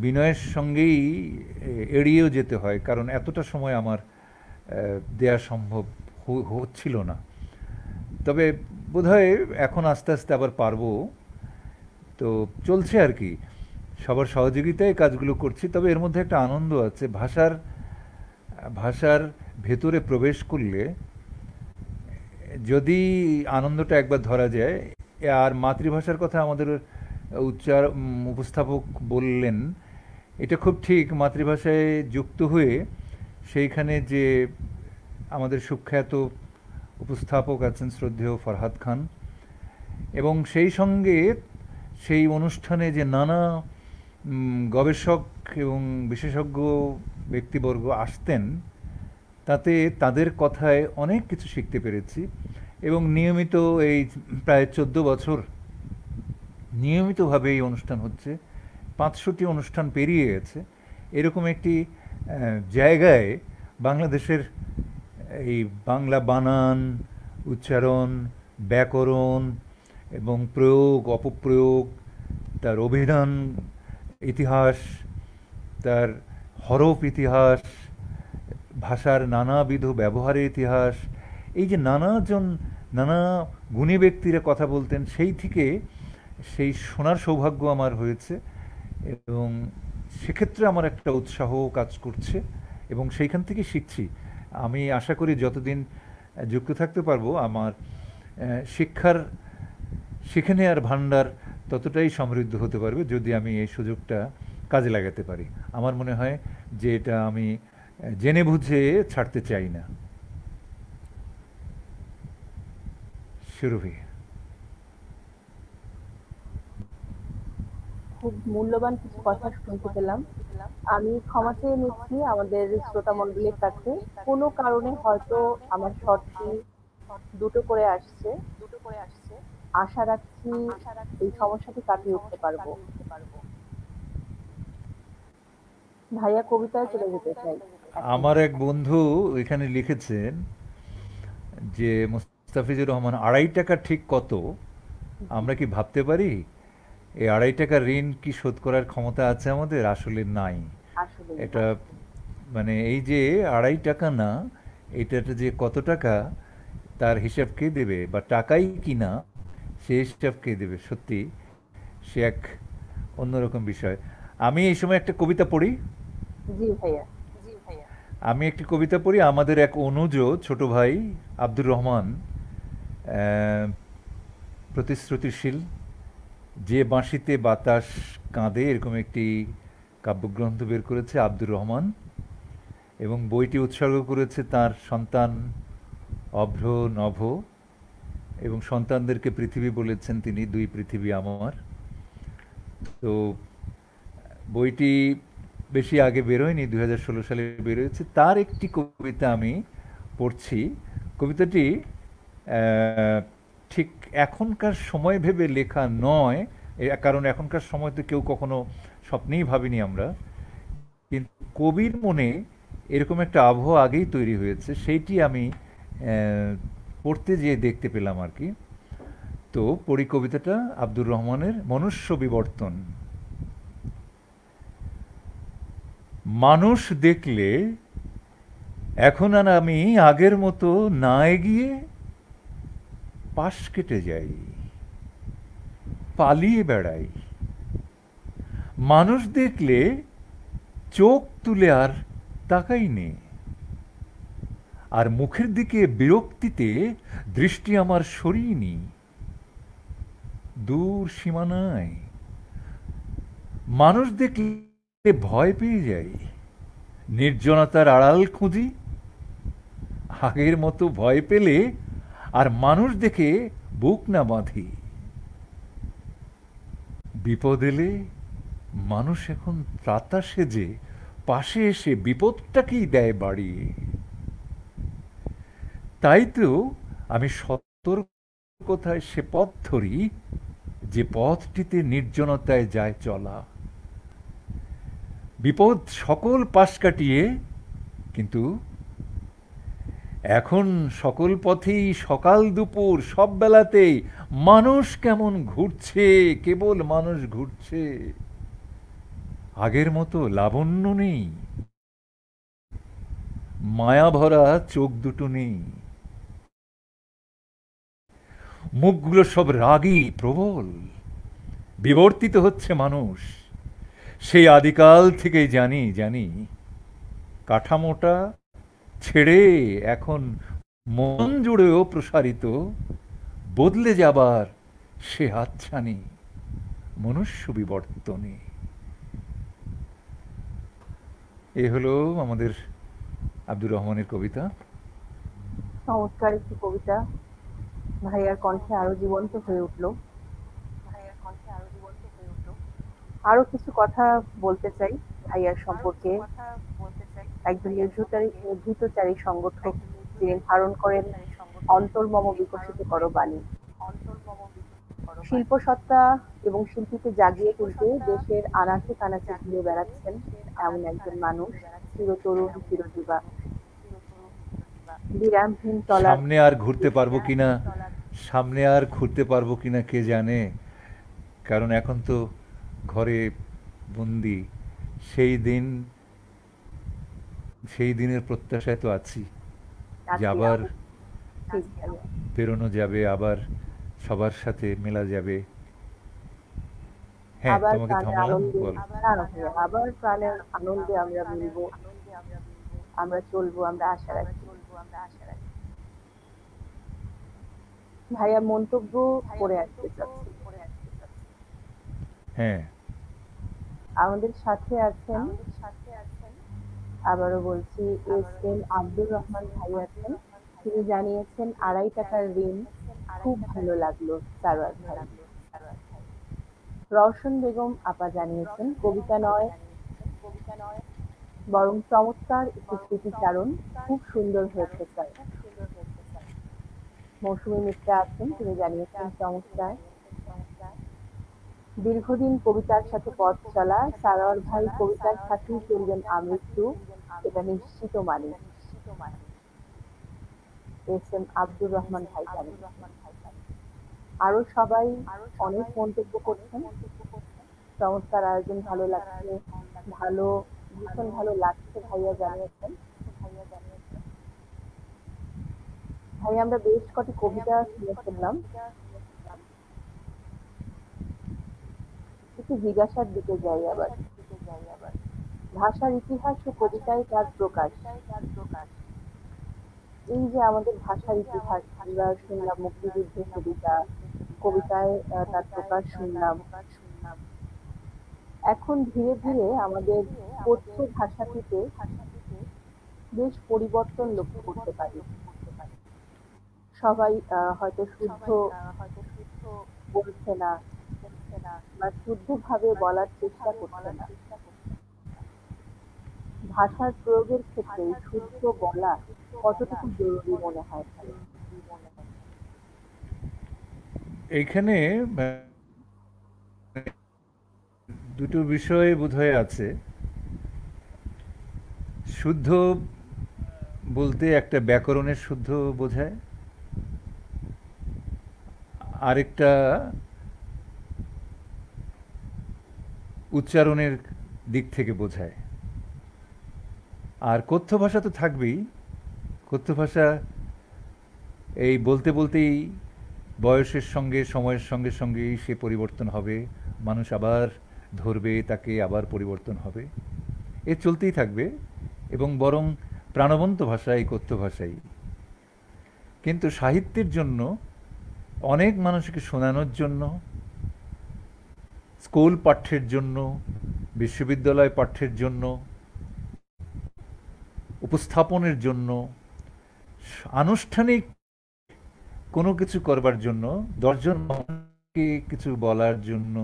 [SPEAKER 2] বিনয়ের সঙ্গেই এড়িয়েও যেতে হয়, কারণ এতটা সময় আমার দেয়া সম্ভব হচ্ছিল না। তবে বোধহয় এখন আস্তে আস্তে আবার পারবো। তো চলছে আর কি, সবার সহযোগিতায় কাজগুলো করছি। তবে এর মধ্যে একটা আনন্দ আছে, ভাষার ভাষার ভেতরে প্রবেশ করলে যদি আনন্দটা একবার ধরা যায়। আর মাতৃভাষার কথা আমাদের উপস্থাপক বললেন, এটা খুব ঠিক। মাতৃভাষায় যুক্ত হয়ে সেইখানে যে আমাদের সুখ্যাত উপস্থাপক আছেন শ্রদ্ধেয় ফরহাদ খান, এবং সেই সঙ্গে সেই অনুষ্ঠানে যে নানা গবেষক এবং বিশেষজ্ঞ ব্যক্তিবর্গ আসতেন, তাতে তাদের কথায় অনেক কিছু শিখতে পেরেছি। এবং নিয়মিত এই প্রায় 14 বছর নিয়মিতভাবে এই অনুষ্ঠান হচ্ছে, 500টি অনুষ্ঠান পেরিয়ে গেছে। এরকম একটি জায়গায় বাংলাদেশের এই বাংলা বানান, উচ্চারণ, ব্যাকরণ এবং প্রয়োগ অপপ্রয়োগ, তার অভিধান, ইতিহাস, তার হরফ ইতিহাস, ভাষার নানাবিধ ব্যবহারের ইতিহাস, এই যে নানা গুণী ব্যক্তিরা কথা বলতেন, সেই থেকে সেই শোনার সৌভাগ্য আমার হয়েছে, এবং সেক্ষেত্রে আমার একটা উৎসাহ কাজ করছে এবং সেইখান থেকে শিখছি। আমি আশা করি যতদিন যুক্ত থাকতে পারবো আমার শিক্ষার শিখে নেওয়ার ভাণ্ডার ততটাই সমৃদ্ধ হতে পারবে যদি আমি এই সুযোগটা কাজে লাগাতে পারি। আমার মনে হয় যে এটা আমি জেনে বুঝে ছাড়তে চাই না। সুরভি,
[SPEAKER 1] খুব মূল্যবান কিছু কথা শুনতে পেলাম। আমি ক্ষমা চেয়ে নিচ্ছি আমাদের শ্রোতা মণ্ডলীর কাছে, কোনো কারণে হয়তো আমার শর্টটি দুটো করে আসছে। আশা রাখছি এই সমস্যাটি কাটিয়ে উঠতে পারবো। ভাইয়া কবিতায় চলে যেতে চাই এখন।
[SPEAKER 2] আমার এক বন্ধু এখানে লিখেছেন যে মুস্তাফিজুর রহমান, 2.5 টাকা ঠিক কত? আমরা কি ভাবতে পারি এই 2.5 টাকার ঋণ কি শোধ করার ক্ষমতা আছে আমাদের? আসলে নাই।
[SPEAKER 1] আসলে
[SPEAKER 2] এটা মানে এই যে 2.5 টাকা না, এটাতে যে কত টাকা তার হিসাব কে দেবে, বা টাকাই কি না সে হিসাব কে দেবে? সত্যি সে এক অন্যরকম বিষয়। আমি এই সময় একটা কবিতা পড়ি।
[SPEAKER 1] জি ভাইয়া।
[SPEAKER 2] আমি একটি কবিতা পড়ি। আমাদের এক অনুজ ছোট ভাই আব্দুর রহমান, আহ, প্রতিশ্রুতিশীল, যে বাঁশিতে বাতাস কাঁদে, এরকম একটি কাব্যগ্রন্থ বের করেছে আব্দুর রহমান, এবং বইটি উৎসর্গ করেছে তার সন্তান অভ্র নভ, এবং সন্তানদেরকে পৃথিবী বলেছেন তিনি, 2 পৃথিবী আমার। তো বইটি বেশি আগে বেরোয়নি, 2016 সালে বেরোয়েছে। তার একটি কবিতা আমি পড়ছি। কবিতাটি আহ, ঠিক এখনকার সময় ভেবে লেখা নয়, কারণ এখনকার সময় তো কেউ কখনো স্বপ্নেই ভাবিনি আমরা, কিন্তু কবির মনে এরকম একটা আবহ আগেই তৈরি হয়েছে, সেইটি আমি পড়তে যেয়ে দেখতে পেলাম আর কি। তো পড়ি কবিতাটা, আব্দুর রহমানের মনুষ্য বিবর্তন। মানুষ দেখলে এখন আর আমি আগের মতো না এগিয়ে পাশ কেটে যাই, পালিয়ে বেড়াই। মানুষ দেখলে চোখ তুলে আর তাকাই নে, আর মুখের দিকে বিরক্তিতে দৃষ্টি আমার সরিয়ে দূর সীমানায়। মানুষ দেখলে ভয় পেয়ে যাই, নির্জনতার আড়াল খুঁজি। আগের মতো ভয় পেলে আর মানুষ দেখে বুক না বাঁধি। বিপদ এলে মানুষ এখন ত্রাতা সেজে পাশে এসে বিপদটাকেই দেয় বাড়িয়ে। তাই তো আমি সতর্কতায় সে পথ ধরি যে পথটিতে নির্জনতায় যায় চলা। বিপদ সকল পাশ কাটিয়ে, কিন্তু এখন সকল পথেই সকাল দুপুর সব বেলাতেই মানুষ কেমন ঘুরছে, কেবল মানুষ ঘুরছে। আগের মতো লাবণ্য নেই, মায়া ভরা চোখ দুটো নেই। মুখগুলো সব রাগী প্রবল, বিবর্তিত হচ্ছে মানুষ। সেই আদিকাল থেকেই জানি কাঠামোটা ছেড়ে এখন মন জুড়েও প্রসারিত, বদলে যাবার সে হাতছানি মনুষ্য বিবর্তনে। এ হলো আমাদের আব্দুর রহমানের কবিতা।
[SPEAKER 1] চমৎকার একটি কবিতা, ভাইয়ার কণ্ঠে আরো জীবন্ত হয়ে উঠলো। আরো কিছু কথা বলতে চাই ভাইয়ার সম্পর্কে। একজন নির্ভীতচারী সংগঠক, যিনি ধারণ করেন অন্তর্মম বিকশিত করো বাণী। শিল্প সত্তা এবং শিল্পীকে জাগিয়ে তুলতে দেশের আনাচে কানাচে ঘুরে বেড়াচ্ছেন এমন একজন মানুষ, চিরতরুণ চিরযুবা, বিরামহীন চলার।
[SPEAKER 2] সামনে আর ঘুরতে পারবো কিনা কে জানে, কারণ এখন তো ঘরে বন্দি, সেই দিন, সেই দিনের প্রত্যাশায় তো আছি যে
[SPEAKER 1] আছি
[SPEAKER 2] আবার
[SPEAKER 1] ঠিক ভাইয়া।
[SPEAKER 2] বেরোনো যাবে, আবার সবার সাথে মেলা যাবে। হ্যাঁ,
[SPEAKER 1] আবার
[SPEAKER 2] তোমাকে
[SPEAKER 1] প্রাণের
[SPEAKER 2] থামালাম,
[SPEAKER 1] আনন্দে,
[SPEAKER 2] বল।
[SPEAKER 1] না না ভাইয়া, আবার প্রাণের আনন্দে আমরা মিলবো, আমরা চলবো, আমরা আশা রাখি। ভাইয়া মন্তব্য করে আসতে চাচ্ছি।
[SPEAKER 2] হ্যাঁ,
[SPEAKER 1] আমাদের সাথে আছেন, আবারও বলছি, এস.এম. আব্দুর রহমান ভাই আছেন। তিনি জানিয়েছেন 2.5 টাকার ঋণ, খুব ভালো লাগলো সারোয়ার ভাই। রওশন বেগম আপা জানিয়েছেন কবিতা নয় বরং চমৎকার একটি স্মৃতিচারণ, খুব সুন্দর হয়েছে স্যার। মৌসুমী মিত্রা আছেন, তিনি জানিয়েছেন চমৎকার। দীর্ঘদিন কবিতার সাথে পথ চলা সারোয়ার ভাই কবিতার সাথেই চলবেন আমৃত্যু, এটা নিশ্চিত মানি। এস.এম. আব্দুর রহমান ভাই জানিয়েছেন। আরো সবাই অনেক মন্তব্য করছেন, চমৎকার আয়োজন, ভালো লাগছে, ভালো, ভীষণ ভালো লাগছে ভাইয়া জানিয়েছেন। ভাই আমরা বেশ কটি কবিতা শুনে ফেললাম, একটু জিজ্ঞাসার দিকে যাই আবার। ভাষার ইতিহাস ও কবিতায় তার প্রকাশ। এই যে আমাদের ভাষার ইতিহাস, আমরা শুনলাম মুক্তিযুদ্ধের কবিতা, কবিতায় তার প্রকাশ শুনলাম। এখন ধীরে ধীরে আমাদের কথ্য ভাষাটিতে বেশ পরিবর্তন লক্ষ্য করতে পারি। সবাই হয়তো শুদ্ধ বলছে না বা শুদ্ধভাবে বলার চেষ্টা করছে না। ভাষার প্রয়োগের ক্ষেত্রে এই শুদ্ধ বলা কতটুকু জরুরি মনে হয় ভাই?
[SPEAKER 2] এইখানে দুটো বিষয় বোধহয় আছে। শুদ্ধ বলতে একটা ব্যাকরণের শুদ্ধ বোঝায়, আরেকটা উচ্চারণের দিক থেকে বোঝায়। আর কথ্য ভাষা তো থাকবেই। কথ্য ভাষা এই বলতে বলতেই বয়সের সঙ্গে, সময়ের সঙ্গে সঙ্গেই সে পরিবর্তন হবে, মানুষ আবার ধরবে তাকে, আবার পরিবর্তন হবে, এ চলতেই থাকবে। এবং বরং প্রাণবন্ত ভাষা এই কথ্য ভাষাই। কিন্তু সাহিত্যের জন্য, অনেক মানুষকে শোনানোর জন্য, স্কুল পাঠ্যের জন্য, বিশ্ববিদ্যালয় পাঠ্যের জন্য, উপস্থাপনের জন্য, আনুষ্ঠানিক কোনো কিছু করবার জন্য, 10 জন মানুষকে কিছু বলার জন্য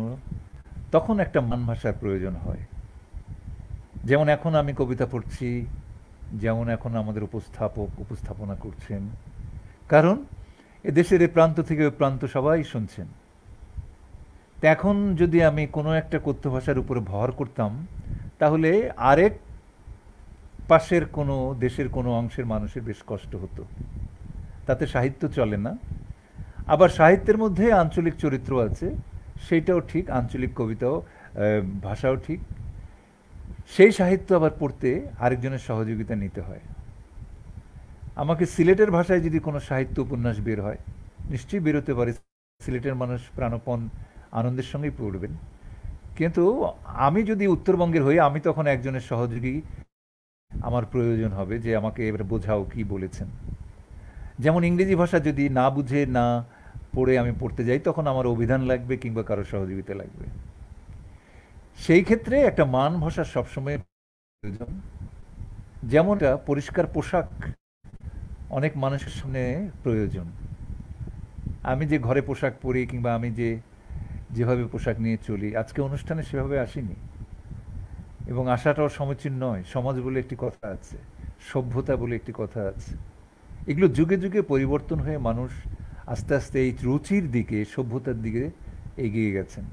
[SPEAKER 2] তখন একটা মান ভাষার প্রয়োজন হয়। যেমন এখন আমি কবিতা পড়ছি, যেমন এখন আমাদের উপস্থাপক উপস্থাপনা করছেন, কারণ এ দেশের এ প্রান্ত থেকে ওই প্রান্ত সবাই শুনছেন। তা এখন যদি আমি কোনো একটা কথ্য ভাষার উপরে ভর করতাম, তাহলে আরেক পাশের কোনো দেশের কোনো অংশের মানুষের বেশ কষ্ট হতো। তাতে সাহিত্য চলে না। আবার সাহিত্যের মধ্যে আঞ্চলিক চরিত্র আছে, সেইটাও ঠিক, আঞ্চলিক কবিতাও, ভাষাও ঠিক। সেই সাহিত্য আবার পড়তে আরেকজনের সহযোগিতা নিতে হয়। আমাকে সিলেটের ভাষায় যদি কোনো সাহিত্য উপন্যাস বের হয়, নিশ্চয়ই বেরোতে পারে, সিলেটের মানুষ প্রাণপণ আনন্দের সঙ্গেই পড়বেন। কিন্তু আমি যদি উত্তরবঙ্গের হই, আমি তখন একজনের সহযোগী আমার প্রয়োজন হবে, যে আমাকে এবার বোঝাও কি বলেছেন। যেমন ইংরেজি ভাষা যদি না বুঝে না পড়ে আমি পড়তে যাই, তখন আমার অভিধান লাগবে কিংবা কারো সহযোগিতা লাগবে। সেই ক্ষেত্রে একটা মান ভাষা সবসময় প্রয়োজন। যেমনটা পরিষ্কার পোশাক অনেক মানুষের সামনে প্রয়োজন। আমি যে ঘরে পোশাক পরি কিংবা আমি যেভাবে পোশাক নিয়ে চলি, আজকে অনুষ্ঠানে সেভাবে আসিনি, এবং আসাটাও সমীচীন নয়। সমাজ বলে একটি কথা আছে, সভ্যতা বলে একটি কথা আছে। এগুলো যুগে যুগে পরিবর্তন হয়ে মানুষ আস্তে আস্তে এই রুচির দিকে, সভ্যতার দিকে এগিয়ে গেছেন।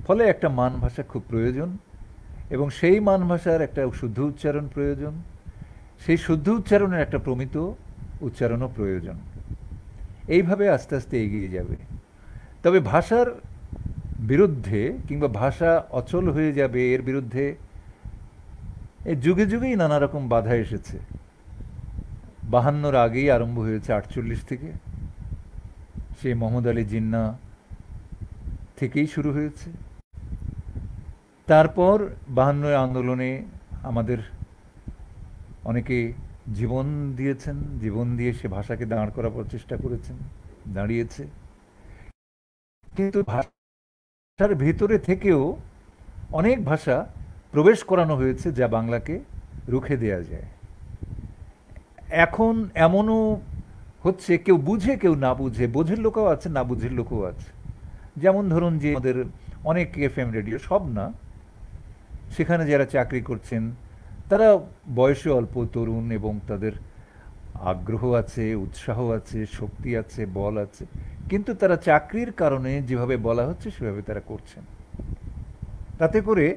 [SPEAKER 2] ফলে একটা মান ভাষা খুব প্রয়োজন, এবং সেই মান ভাষার একটা শুদ্ধ উচ্চারণ প্রয়োজন, সেই শুদ্ধ উচ্চারণের একটা প্রমিত উচ্চারণও প্রয়োজন। এইভাবে আস্তে আস্তে এগিয়ে যাবে। তবে ভাষার বিরুদ্ধে কিংবা ভাষা অচল হয়ে যাবে এর বিরুদ্ধে এই যুগে যুগেই নানা রকম বাধা এসেছে। 52-র আগেই আরম্ভ হয়েছে 48 থেকে, সেই মোহাম্মদ আলী জিন্না থেকেই শুরু হয়েছে। তারপর 52-এর আন্দোলনে আমাদের অনেকে জীবন দিয়েছেন, জীবন দিয়ে সে ভাষাকে দাঁড় করাবার চেষ্টা করেছেন, দাঁড়িয়েছে। কিন্তু ভাষার ভেতরে থেকেও অনেক ভাষা প্রবেশ করানো হয়েছে যা বাংলাকে রুখে দেয়া যায়। এখন এমনও হচ্ছে কেউ বুঝে কেউ না বুঝে, বোঝের লোকও আছে, না বুঝের লোকও আছে। যেমন ধরুন যে আমাদের অনেক এফএম রেডিও, সব না, সেখানে যারা চাকরি করছেন তারা বয়সে অল্প, তরুণ, এবং তাদের আগ্রহ আছে, উৎসাহ আছে, শক্তি আছে, বল আছে, কিন্তু তারা চাকরির কারণে যেভাবে বলা হচ্ছে সেভাবে তারা করছেন। তাতে করে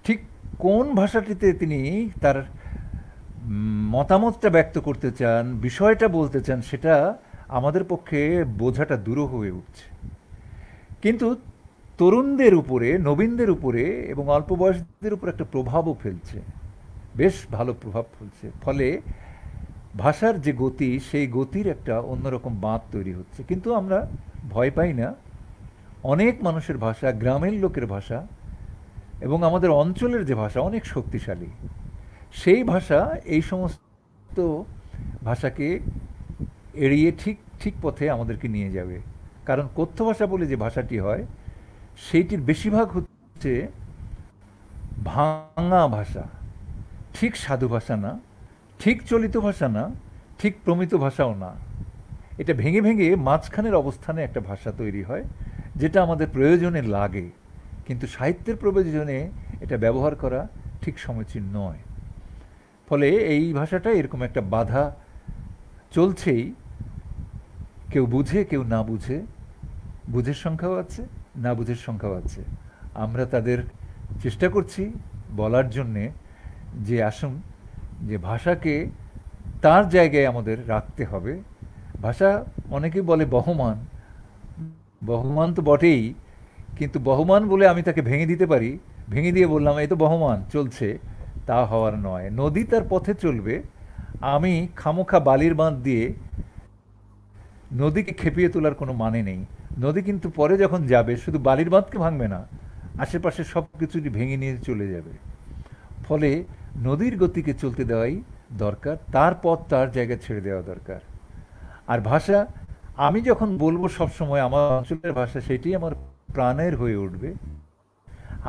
[SPEAKER 2] ঠিক কোন ভাষাটিতে তিনি তার মতামতটা ব্যক্ত করতে চান, বিষয়টা বলতে চান, সেটা আমাদের পক্ষে বোঝাটা দুরূহ হয়ে উঠছে। কিন্তু তরুণদের উপরে, নবীনদের উপরে এবং অল্প বয়সীদের উপর একটা প্রভাবও ফেলছে, বেশ ভালো প্রভাব ফেলছে। ফলে ভাষার যে গতি, সেই গতির একটা অন্যরকম বাঁধ তৈরি হচ্ছে। কিন্তু আমরা ভয় পাই না। অনেক মানুষের ভাষা, গ্রামের লোকের ভাষা এবং আমাদের অঞ্চলের যে ভাষা অনেক শক্তিশালী, সেই ভাষা এই সমস্ত ভাষাকে এড়িয়ে ঠিক ঠিক পথে আমাদেরকে নিয়ে যাবে। কারণ কথ্য ভাষা বলে যে ভাষাটি হয়, সেইটির বেশিরভাগ হচ্ছে ভাঙা ভাষা, ঠিক সাধু ভাষা না, ঠিক চলিত ভাষা না, ঠিক প্রমিত ভাষাও না। এটা ভেঙে ভেঙে মাঝখানের অবস্থানে একটা ভাষা তৈরি হয়, যেটা আমাদের প্রয়োজনে লাগে, কিন্তু সাহিত্যের প্রয়োজনে এটা ব্যবহার করা ঠিক সমীচীন নয়। ফলে এই ভাষাটা এরকম একটা বাধা চলছেই, কেউ বুঝে কেউ না বুঝে, বুঝের সংখ্যাও আছে, না বুঝের সংখ্যাও আছে। আমরা তাদের চেষ্টা করছি বলার জন্যে যে আসুন, যে ভাষাকে তার জায়গায় আমাদের রাখতে হবে। ভাষা অনেকে বলে বহমান, বহমান তো বটেই, কিন্তু বহমান বলে আমি তাকে ভেঙে দিতে পারি, ভেঙে দিয়ে বললাম এই তো বহমান চলছে, তা হওয়ার নয়। নদী তার পথে চলবে, আমি খামোখা বালির বাঁধ দিয়ে নদীকে খেপিয়ে তোলার কোনো মানে নেই। নদী কিন্তু পরে যখন যাবে শুধু বালির বাঁধকে ভাঙবে না, আশেপাশে সব কিছুই ভেঙে নিয়ে চলে যাবে। ফলে নদীর গতিকে চলতে দেওয়াই দরকার, তার পথ তার জায়গায় ছেড়ে দেওয়া দরকার। আর ভাষা, আমি যখন বলবো সবসময় আমার অঞ্চলের ভাষা, সেটি আমার প্রাণের হয়ে উঠবে।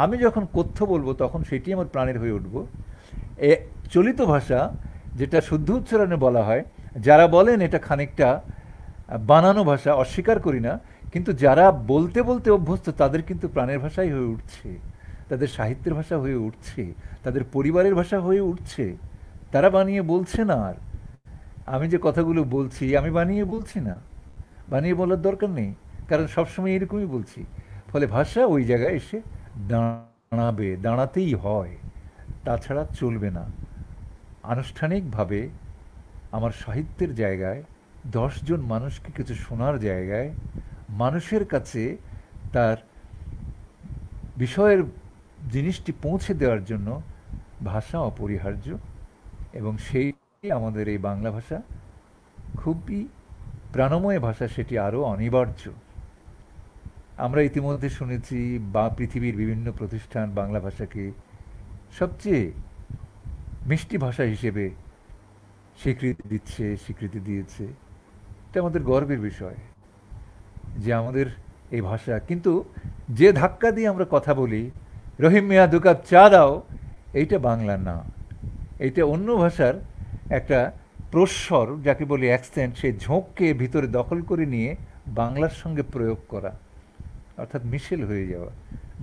[SPEAKER 2] আমি যখন কথ্য বলবো তখন সেটি আমার প্রাণের হয়ে উঠব। এ চলিত ভাষা, যেটা শুদ্ধ উচ্চারণে বলা হয়, যারা বলেন এটা খানিকটা বানানো ভাষা, অস্বীকার করি না, কিন্তু যারা বলতে বলতে অভ্যস্ত তাদের কিন্তু প্রাণের ভাষাই হয়ে উঠছে, তাদের সাহিত্যের ভাষা হয়ে উঠছে, তাদের পরিবারের ভাষা হয়ে উঠছে। তারা বানিয়ে বলছে না। আর আমি যে কথাগুলো বলছি আমি বানিয়ে বলছি না, বানিয়ে বলার দরকার নেই, কারণ সবসময় এরকমই বলছি। ফলে ভাষা ওই জায়গায় এসে দাঁড়াবে, দাঁড়াতেই হয়, তাছাড়া চলবে না। আনুষ্ঠানিকভাবে আমার সাহিত্যের জায়গায়, 10 জন মানুষকে কিছু শোনার জায়গায়, মানুষের কাছে তার বিষয়ের জিনিসটি পৌঁছে দেওয়ার জন্য ভাষা অপরিহার্য, এবং সেই আমাদের এই বাংলা ভাষা খুবই প্রাণময় ভাষা, সেটি আরও অনিবার্য। আমরা ইতিমধ্যে শুনেছি বা পৃথিবীর বিভিন্ন প্রতিষ্ঠান বাংলা ভাষাকে সবচেয়ে মিষ্টি ভাষা হিসেবে স্বীকৃতি দিচ্ছে, স্বীকৃতি দিয়েছে। এটা আমাদের গর্বের বিষয় যে আমাদের এই ভাষা। কিন্তু যে ধাক্কা দিয়ে আমরা কথা বলি, রহিম মিয়া 2 কাপ চা দাও, এইটা বাংলা না, এইটা অন্য ভাষার একটা প্রস্বর, যাকে বলি অ্যাকসেন্ট, সেই ঝোঁককে ভিতরে দখল করে নিয়ে বাংলার সঙ্গে প্রয়োগ করা, অর্থাৎ মিশেল হয়ে যাওয়া।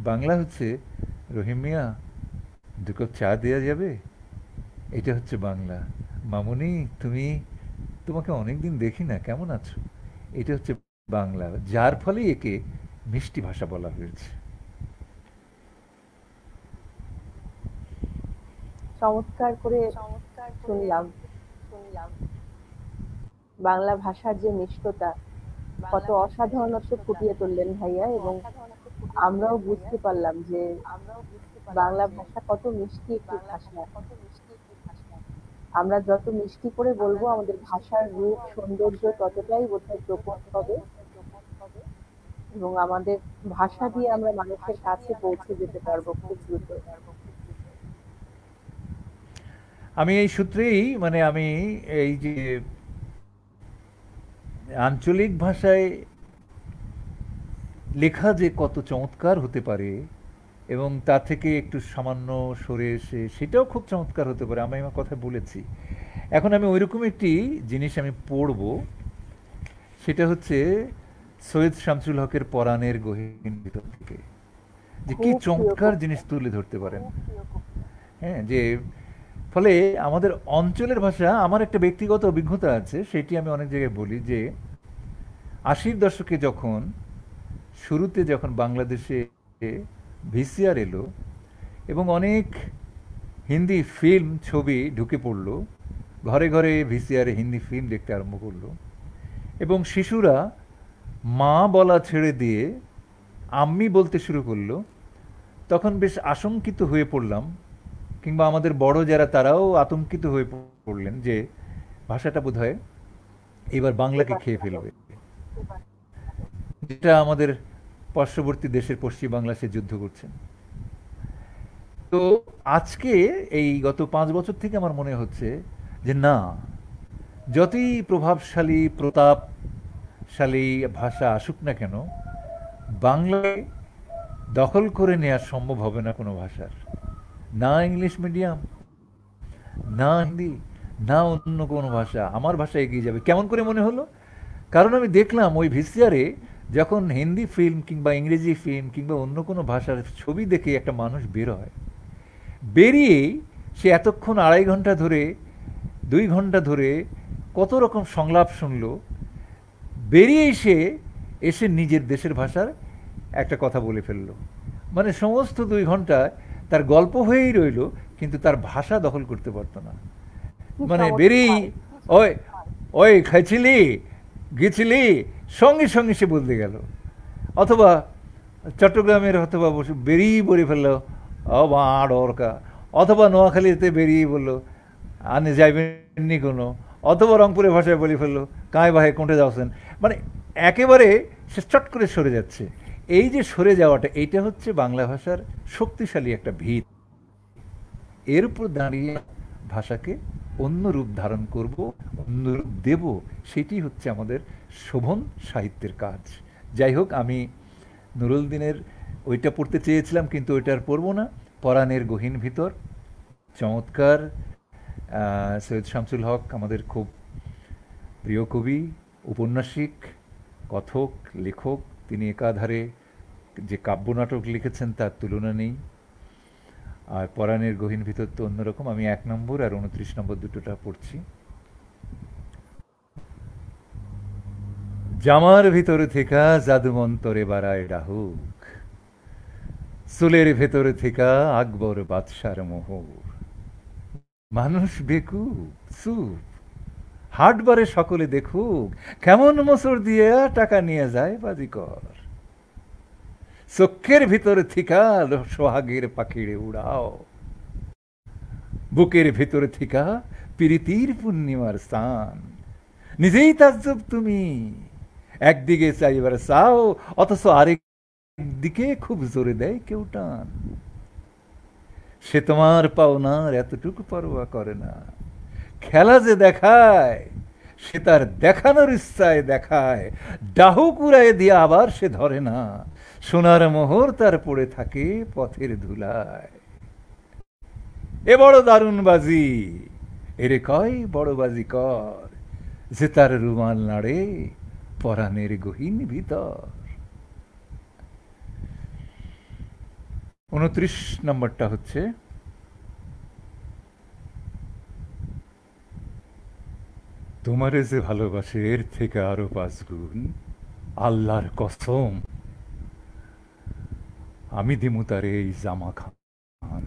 [SPEAKER 2] বাংলা হচ্ছে রহিম মিয়া 2 কাপ চা দেওয়া যাবে, এটা হচ্ছে বাংলা। মামুনি তোমাকে অনেকদিন দেখি না, কেমন আছো, এটা হচ্ছে বাংলা। যার ফলে একে মিষ্টি ভাষা বলা হয়েছে।
[SPEAKER 1] চমৎকার করে শুনলাম বাংলা ভাষার যে মিষ্টতা, কত অসাধারণত্ব ফুটিয়ে তুললেন ভাইয়া, এবং আমরাও বুঝতে পারলাম যে বাংলা ভাষা কত মিষ্টি একটি ভাষা। আমরা যত মিষ্টি করে বলবো আমাদের ভাষার রূপ সৌন্দর্য ততটাই বোধহয় প্রকট হবে, এবং আমাদের ভাষা দিয়ে আমরা মানুষের কাছে পৌঁছে যেতে পারবো খুব দ্রুত।
[SPEAKER 2] আমি এই সূত্রেই মানে আমি এই যে আঞ্চলিক ভাষায় লেখা যে কত চমৎকার হতে পারে এবং তা থেকে একটু সামান্য সরে এসে সেটাও খুব চমৎকার হতে পারে, আমি আমার কথা বলেছি। এখন আমি ওইরকম একটি জিনিস আমি পড়ব, সেটা হচ্ছে সৈয়দ শামসুল হকের পরাণের গহীন ভিতর থেকে, যে কি
[SPEAKER 1] খুব প্রিয়
[SPEAKER 2] চমৎকার
[SPEAKER 1] কবিতা।
[SPEAKER 2] জিনিস তুলে ধরতে পারেন। হ্যাঁ, যে ফলে আমাদের অঞ্চলের ভাষা, আমার একটা ব্যক্তিগত অভিজ্ঞতা আছে, সেটি আমি অনেক জায়গায় বলি যে ৮০-র দশকে যখন শুরুতে যখন বাংলাদেশে ভিসিআর এলো এবং অনেক হিন্দি ফিল্ম ছবি ঢুকে পড়লো, ঘরে ঘরে ভিসিআরে হিন্দি ফিল্ম দেখতে আরম্ভ করলো এবং শিশুরা মা বলা ছেড়ে দিয়ে আম্মি বলতে শুরু করলো, তখন বেশ আশঙ্কিত হয়ে পড়লাম, কিংবা আমাদের বড় যারা তারাও আতঙ্কিত হয়ে পড়লেন যে ভাষাটা বোধহয় এবার বাংলাকে খেয়ে ফেলবে, যেটা আমাদের পার্শ্ববর্তী দেশের পশ্চিম বাংলা সে যুদ্ধ করছেন। তো আজকে এই গত ৫ বছর থেকে আমার মনে হচ্ছে যে না, যতই প্রভাবশালী প্রতাপশালী ভাষা আসুক না কেন, বাংলায় দখল করে নেওয়া সম্ভব হবে না কোনো ভাষার, না ইংলিশ মিডিয়াম, না হিন্দি, না অন্য কোনো ভাষা। আমার ভাষা এগিয়ে যাবে। কেমন করে মনে হলো? কারণ আমি দেখলাম ওই ভিসিআরে যখন হিন্দি ফিল্ম কিংবা ইংরেজি ফিল্ম কিংবা অন্য কোনো ভাষার ছবি দেখে একটা মানুষ বের হয়, বেরিয়েই সে এতক্ষণ ২.৫ ঘন্টা ধরে ২ ঘন্টা ধরে কত রকম সংলাপ শুনলো, বেরিয়েই সে এসে নিজের দেশের ভাষার একটা কথা বলে ফেললো। মানে সমস্ত ২ ঘন্টায় তার গল্প হয়েই রইল, কিন্তু তার ভাষা দখল করতে পারতো না।
[SPEAKER 1] কি
[SPEAKER 2] মানে বেরিয়েই
[SPEAKER 1] চমৎকার!
[SPEAKER 2] ওই ওই খাইছিলি গেছিলি সঙ্গে সঙ্গে সে বলতে গেল, অথবা চট্টগ্রামের অথবা বেরিয়েই বলে ফেললো ও বা ডরকা, অথবা নোয়াখালীতে বেরিয়েই বললো আনে যাইবেননি কোনো, অথবা রংপুরের ভাষায় বলে ফেললো কায় বাহে কোঁটে যাচ্ছেন। মানে একেবারে সে চট করে সরে যাচ্ছে। এই যে সরে যাওয়াটা, এইটা হচ্ছে বাংলা ভাষার শক্তিশালী একটা ভিত। এর উপর দাঁড়িয়ে ভাষাকে অন্য রূপ ধারণ করব, অন্য রূপ দেব, সেটি হচ্ছে আমাদের শোভন সাহিত্যের কাজ। যাই হোক, আমি নুরুল দিনের ওইটা পড়তে চেয়েছিলাম, কিন্তু ওইটার পড়বো না। পরাণের গহীন ভিতর, চমৎকার। সৈয়দ শামসুল হক আমাদের খুব প্রিয় কবি, উপন্যাসিক, কথক, লেখক। তিনি একাধারে যে কাব্যনাটক লিখেছেন তার তুলনা নেই। আর পরাণের গহীন ভিতর তো অন্যরকম। আমি ১ নম্বর আর ২৯ নম্বর দুটোটা পড়ছি। জামার ভিতরে থেকে জাদুমন্তরে বাড়ায় ডাহুক, চুলের ভেতরে থেকে আকবর বাদশার মোহর, মানুষ বেকুব চুপ, হাটবারে সকলে দেখুক, কেমন মোচড় দিয়ে টাকা নিয়ে যায় বাজিকর, চক্ষের ভিতরে থিকা সোহাগের পাখিড়ে উড়াও, বুকের ভিতরে থিকা প্রীতির পূর্ণিমার স্থান, নিজেই তাজ্জব তুমি, একদিকে চাইবার চাও অথচ আরেক দিকে খুব জোরে দেয় কেউ টান, সে তোমার পাওনার এতটুকু পরোয়া করে না, খেলা যে দেখায় সে তার দেখানোর ইচ্ছায় দেখায়, ডাহুক উড়ায় দিয়ে আবার সে ধরে না, সোনার মোহর তার পড়ে থাকে পথের ধুলায়। এ বড় দারুণ বাজি, এরে কয় বড় বাজি কর, যে তার রুমাল নাড়ে পরাণের গহীন ভিতর। ২৯ নম্বরটা হচ্ছে তোমারে যে ভালোবাসে এর থেকে আরো ৫ গুণ, আল্লাহর কসম আমি দিমু তারে এই জামা খান,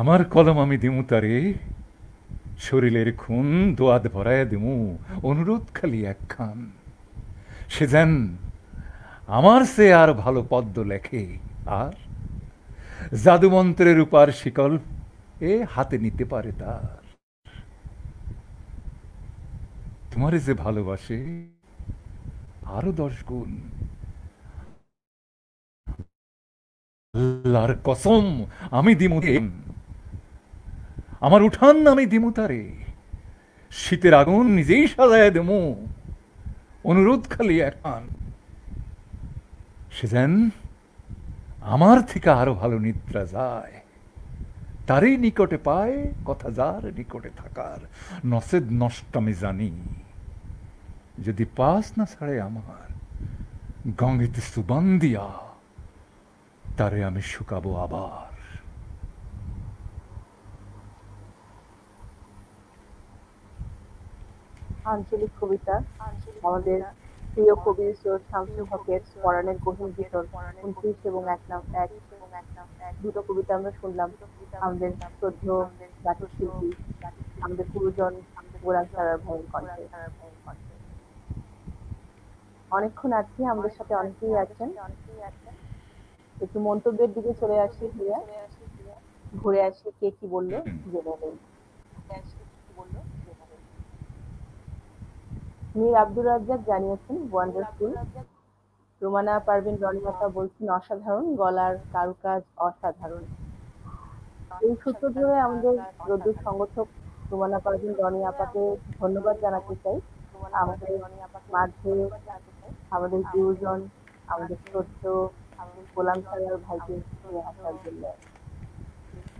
[SPEAKER 2] আমার কলম আমি দিমু তারে, শরীরের খুন দোয়াদ ভরায় দিমু, অনুরোধ খালি একখান, সে যেন আমার সে আর ভালো পদ্ম লেখে, আর জাদুমন্ত্রের রূপার শিকল এ হাতে নিতে পারে তার। তোমারে যে ভালোবাসে আরো 10 গুণ, আল্লাহর কসম আমি দিমু আমার উঠান আমি দিমু তারে, শীতের আগুন নিজেই সাজায় দেমু, অনুরোধ খালি একখান, সে যেন আমার থেকে আরো ভালো নিদ্রা যায়, তারই নিকটে পায় কথা যার নিকটে থাকার, নসেদ নষ্ট আমি জানি, যদি পাস না ছাড়ে আমার গঙ্গেতে সুবান দিয়া, তারে আমি শুকাবো আবার।
[SPEAKER 1] আঞ্চলিক কবিতা আমাদের প্রিয় কবি সৈয়দ শামসুল হকের পরাণের গহীন ভিতর 29 এবং 1 দুটো কবিতা আমরা শুনলাম আমাদের শ্রদ্ধেয় জাতীয় শিল্পী, আমাদের গুরুজন গোলাম সারার ভাইয়ের কণ্ঠে। অনেকক্ষণ আছি, আমাদের সাথে অনেকেই আছেন। একটু মন্তব্যের দিকে চলে আসি, ভাইয়া ঘুরে আসি কে কি বললো জেনে নেই। মীর আব্দুর রাজ্জাক জানিয়েছেন ওয়ান্ডারফুল। রোমানা পারভিন রনিমাতা বলছেন অসাধারণ, গলার কারুকাজ অসাধারণ। এই সূত্র ধরে আমাদের রোদ্দুর সংগঠক রোমানা পারভিন রনি আপাকে ধন্যবাদ জানাতে চাই আমাদের মাঝে আমাদের গুরুজন, আমাদের শ্রদ্ধেয় গোলাম সারার ভাইকে নিয়ে আসার জন্য,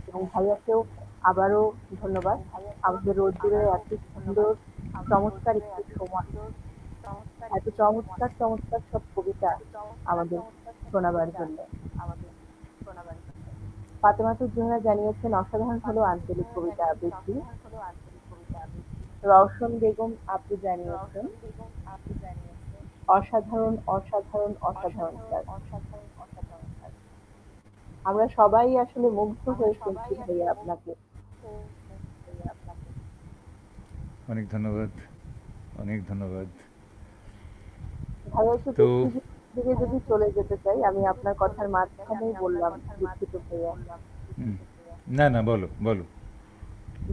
[SPEAKER 1] এবং ভাইয়াকেও আবারও ধন্যবাদ আমাদের রোদ্দুরের এত সুন্দর চমৎকার একটি সময়, এত চমৎকার চমৎকার সব কবিতা আমাদের শোনাবার জন্য। ফাতেমাতুর জোহরা জানিয়েছেন অসাধারণ হলো আঞ্চলিক কবিতা আবৃত্তি। রওশন বেগম আপু জানিয়েছেন অসাধারণ অসাধারণ অসাধারণ স্যার। আমরা সবাই আসলে মুগ্ধ হয়ে শুনছি ভাইয়া আপনাকে।
[SPEAKER 2] অনেক ধন্যবাদ, অনেক ধন্যবাদ।
[SPEAKER 1] ভাইয়া একটু
[SPEAKER 2] তো
[SPEAKER 1] দিকে যদি চলে যেতে চাই, আমি আপনার কথার মাঝখানেই বললাম, দুঃখিত ভাইয়া।
[SPEAKER 2] না না, বলো বলো।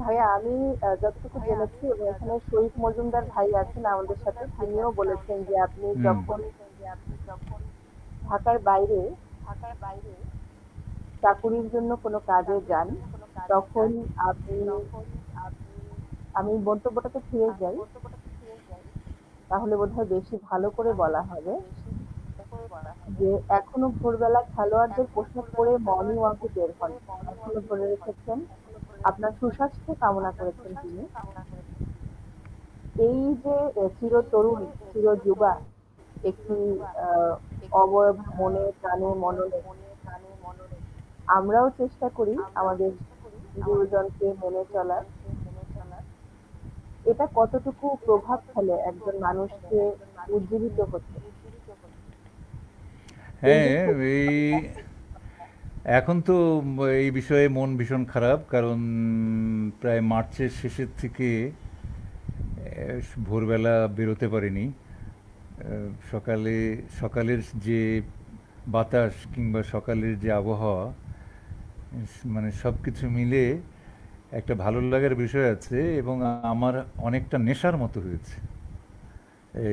[SPEAKER 1] ভাইয়া আমি যতটুকু জেনেছি এবং এখানে শরীফ মজুমদার ভাই আছেন আমাদের সাথে, তিনিও বলেছেন যে আপনি যখন ঢাকার বাইরে চাকুরির জন্য কোনো কাজে যান তখন আপনি, আমি মন্তব্যটাতে ফিরে যাই তাহলে বোধহয় বেশি ভালো করে বলা হবে, যে এখনো ভোরবেলা খেলোয়াড়দের পোশাক পরে মর্নিং ওয়াকে বের হন, এখনো ধরে রেখেছেন, আপনার সুস্বাস্থ্য কামনা করেছেন তিনি। এই যে চির তরুণ চির যুবা একটি অবয়ব মনে প্রাণে মননে, আমরাও চেষ্টা করি আমাদের গুরুজনকে মেনে চলার। এটা কতটুকু প্রভাব ফেলে একজন মানুষকে উজ্জীবিত হতে?
[SPEAKER 2] হ্যাঁ, এই এখন তো এই বিষয়ে মন ভীষণ খারাপ, কারণ প্রায় মার্চের শেষের থেকে ভোরবেলা বেরোতে পারিনি। সকালে সকালের যে বাতাস কিংবা সকালের যে আবহাওয়া, মানে সব কিছু মিলে একটা ভালো লাগার বিষয় আছে, এবং আমার অনেকটা নেশার মতো হয়েছে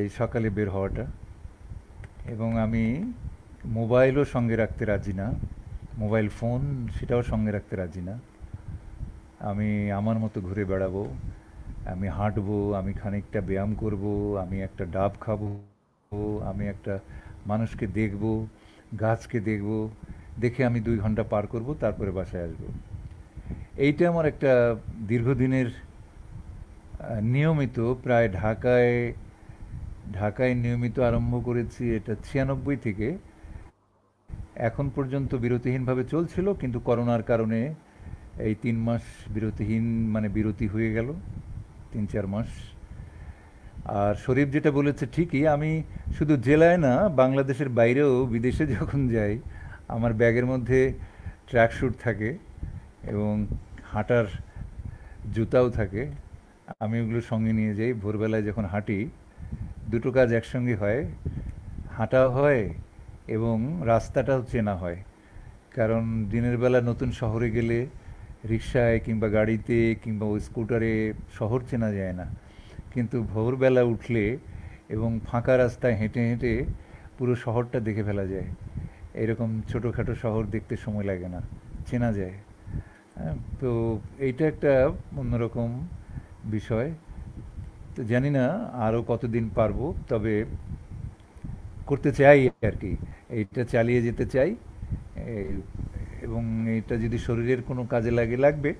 [SPEAKER 2] এই সকালে বের হওয়াটা। এবং আমি মোবাইলও সঙ্গে রাখতে রাজি না, মোবাইল ফোন সেটাও সঙ্গে রাখতে রাজি না। আমি আমার মতো ঘুরে বেড়াবো, আমি হাঁটবো, আমি খানিকটা ব্যায়াম করব, আমি একটা ডাব খাবো, আমি একটা মানুষকে দেখব, গাছকে দেখব, দেখে আমি 2 ঘন্টা পার করব, তারপরে বাসায় আসব। এইটা আমার একটা দীর্ঘদিনের নিয়মিত, প্রায় ঢাকায় নিয়মিত আরম্ভ করেছি এটা 96 থেকে, এখন পর্যন্ত বিরতিহীনভাবে চলছিল, কিন্তু করোনার কারণে এই 3 মাস বিরতিহীন, মানে বিরতি হয়ে গেল 3-4 মাস। আর শরীফ যেটা বলেছে ঠিকই, আমি শুধু জেলায় না, বাংলাদেশের বাইরেও বিদেশে যখন যাই আমার ব্যাগের মধ্যে ট্র্যাক স্যুট থাকে এবং হাঁটার জুতাও থাকে। আমি ওগুলো সঙ্গে নিয়ে যাই। ভোরবেলায় যখন হাঁটি দুটো কাজ একসঙ্গে হয়, হাঁটাও হয় এবং রাস্তাটাও চেনা হয়। কারণ দিনের বেলা নতুন শহরে গেলে রিক্সায় কিংবা গাড়িতে কিংবা ওই স্কুটারে শহর চেনা যায় না, কিন্তু ভোরবেলা উঠলে এবং ফাঁকা রাস্তায় হেঁটে হেঁটে পুরো শহরটা দেখে ফেলা যায়। এরকম ছোটোখাটো শহর দেখতে সময় লাগে না, চেনা যায়। হ্যাঁ, তো এইটা একটা অন্যরকম বিষয়। তো জানি না আরও কতদিন পারবো, তবে করতে চাই আর কি, এইটা চালিয়ে যেতে চাই। এই- এবং এটা যদি শরীরের কোনো কাজে লাগে লাগবে,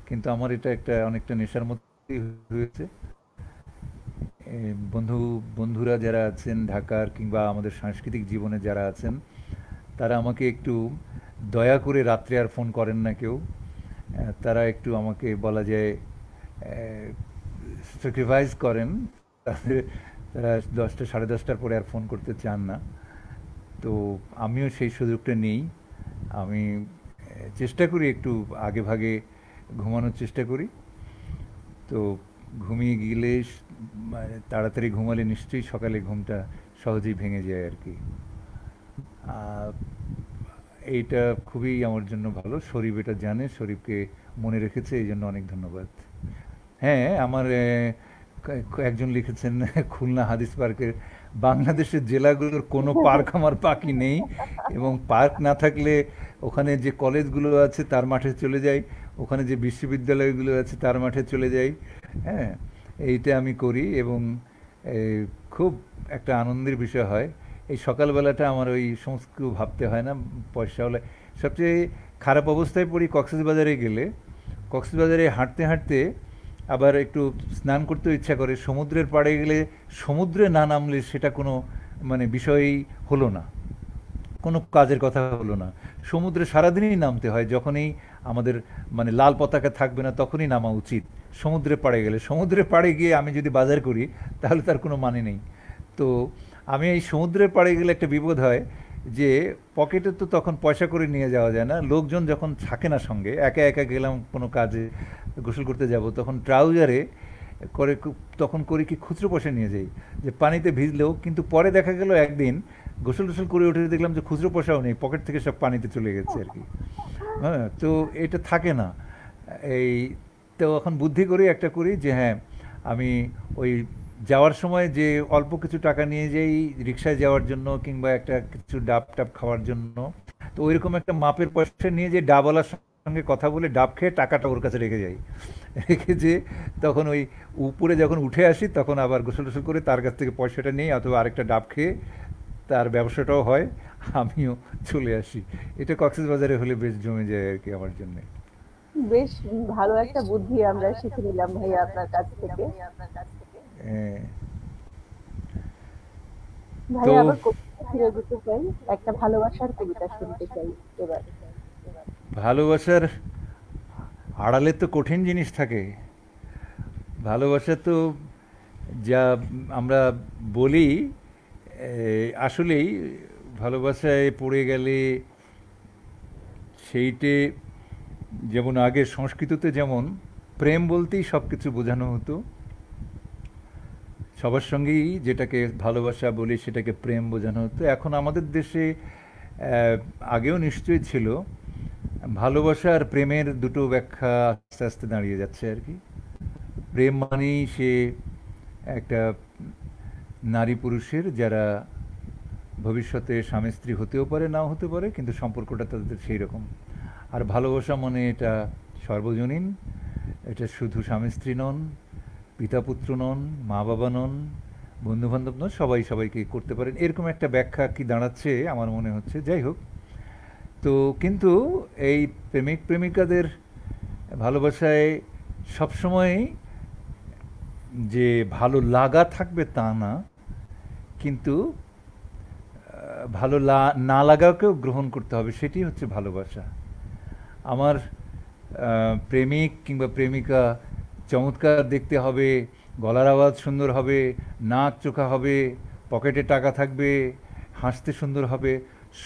[SPEAKER 2] কিন্তু আমার এটা একটা অনেকটা নেশার মধ্যেই হয়েছে। বন্ধুরা যারা আছেন ঢাকার কিংবা আমাদের সাংস্কৃতিক জীবনে যারা আছেন, তারা আমাকে একটু দয়া করে রাত্রে আর ফোন করেন না কেউ। তারা একটু আমাকে বলা যায় স্যাক্রিফাইস করেন। তাদের তারা 10টা 10:30টার পরে আর ফোন করতে চান না। তো আমিও সেই সুযোগটা নেই। আমি চেষ্টা করি একটু আগে ভাগে ঘুমানোর চেষ্টা করি। তো ঘুমিয়ে গেলে মানে তাড়াতাড়ি ঘুমালে নিশ্চয়ই সকালে ঘুমটা সহজেই ভেঙে যায় আর কি। আহ, এইটা খুবই আমার জন্য ভালো। শরীফ এটা জানে, শরীফকে মনে রেখেছে, এই জন্য অনেক ধন্যবাদ। হ্যাঁ, আমার একজন লিখেছেন খুলনা হাদিস পার্কের, বাংলাদেশের জেলাগুলোর কোনো পার্ক আমার বাকি নেই, এবং পার্ক না থাকলে ওখানে যে কলেজগুলো আছে তার মাঠে চলে যাই, ওখানে যে বিশ্ববিদ্যালয়গুলো আছে তার মাঠে চলে যাই। হ্যাঁ, এইটা আমি করি, এবং এই, খুব একটা আনন্দের বিষয় হয়। এই সকালবেলাটা আমার ওই সমস্ত কিছু ভাবতে হয় না, পয়সা হলে। সবচেয়ে খারাপ অবস্থায় পড়ি কক্সবাজারে গেলে। কক্সবাজারে হাঁটতে হাঁটতে আবার একটু স্নান করতেও ইচ্ছা করে। সমুদ্রের পাড়ে গেলে সমুদ্রে না নামলে সেটা কোনো মানে বিষয়ই হলো না, কোনো কাজের কথা হলো না। সমুদ্রে সারাদিনই নামতে হয়, যখনই আমাদের মানে লাল পতাকা থাকবে না তখনই নামা উচিত। সমুদ্রে পাড়ে গেলে, সমুদ্রে পাড়ে গিয়ে আমি যদি বাজার করি তাহলে তার কোনো মানে নেই। তো আমি এই সমুদ্রের পাড়ে গেলে একটা বিপদ হয় যে পকেটে তো তখন পয়সা করে নিয়ে যাওয়া যায় না, লোকজন যখন থাকে না সঙ্গে, একা একা গেলাম কোনো কাজে, গোসল করতে যাব, তখন ট্রাউজারে করে তখন করি কি খুচরো পয়সা নিয়ে যাই, যে পানিতে ভিজলেও। কিন্তু পরে দেখা গেল একদিন গোসল টোসল করে উঠে দেখলাম যে খুচরো পয়সাও নেই, পকেট থেকে সব পানিতে চলে গেছে আর কি। হ্যাঁ, তো এটা থাকে না। এই তো এখন বুদ্ধি করি একটা করি যে হ্যাঁ, আমি ওই যাওয়ার সময় যে অল্প কিছু টাকা নিয়ে যাই রিক্সায় যাওয়ার জন্য কিংবা একটা কিছু ডাব টাব খাওয়ার জন্য, তো ওইরকম একটা মাপের পয়সা নিয়ে যে ডাবওয়ালার সঙ্গে কথা বলে ডাব খেয়ে টাকাটা ওর কাছে রেখে যাই। রেখে যে তখন ওই উপরে যখন উঠে আসি তখন আবার গোসল টোসল করে তার কাছ থেকে পয়সাটা নিই, অথবা আরেকটা ডাব খেয়ে তার ব্যবসাটাও হয়, আমিও চলে আসি। এটা কক্সবাজারে হলে বেশ জমে যায় আর কি আমার জন্য।
[SPEAKER 1] বেশ ভালো একটা বুদ্ধি আমরা শিখে নিলাম ভাইয়া আপনার কাছ থেকে।
[SPEAKER 2] তো
[SPEAKER 1] ভাইয়া আবার কবিতা ফিরে যেতে চাই, একটা ভালোবাসার কবিতা শুনতে চাই এবার।
[SPEAKER 2] ভালোবাসার আড়ালে তো কঠিন জিনিস থাকে। ভালোবাসা তো যা আমরা বলি, আসলেই ভালোবাসায় পড়ে গেলে সেইটে, যেমন আগে সংস্কৃততে যেমন প্রেম বলতেই সব কিছু বোঝানো হতো, সবার সঙ্গেই যেটাকে ভালোবাসা বলি সেটাকে প্রেম বোঝানো হতো। এখন আমাদের দেশে আগেও নিশ্চয়ই ছিল, ভালোবাসা আর প্রেমের দুটো ব্যাখ্যা আস্তে আস্তে দাঁড়িয়ে যাচ্ছে আর কি। প্রেম মানেই সে একটা নারী পুরুষের যারা ভবিষ্যতে স্বামী স্ত্রী হতেও পারে, নাও হতে পারে, কিন্তু সম্পর্কটা তাদের সেই রকম। আর ভালোবাসা মানে এটা সর্বজনীন, এটা শুধু স্বামী স্ত্রী নন, পিতা পুত্র নন, মা বাবা নন, বন্ধু বান্ধব নন, সবাই সবাইকে করতে পারেন, এরকম একটা ব্যাখ্যা কি দাঁড়াচ্ছে আমার মনে হচ্ছে। যাই হোক, তো কিন্তু এই প্রেমিক প্রেমিকাদের ভালোবাসায় সবসময় যে ভালো লাগা থাকবে তা না, কিন্তু ভালো না লাগাকেও গ্রহণ করতে হবে, সেটি হচ্ছে ভালোবাসা। আমার প্রেমিক কিংবা প্রেমিকা চমৎকার দেখতে হবে, গলার আওয়াজ সুন্দর হবে, নাক চোখা হবে, পকেটে টাকা থাকবে, হাসতে সুন্দর হবে,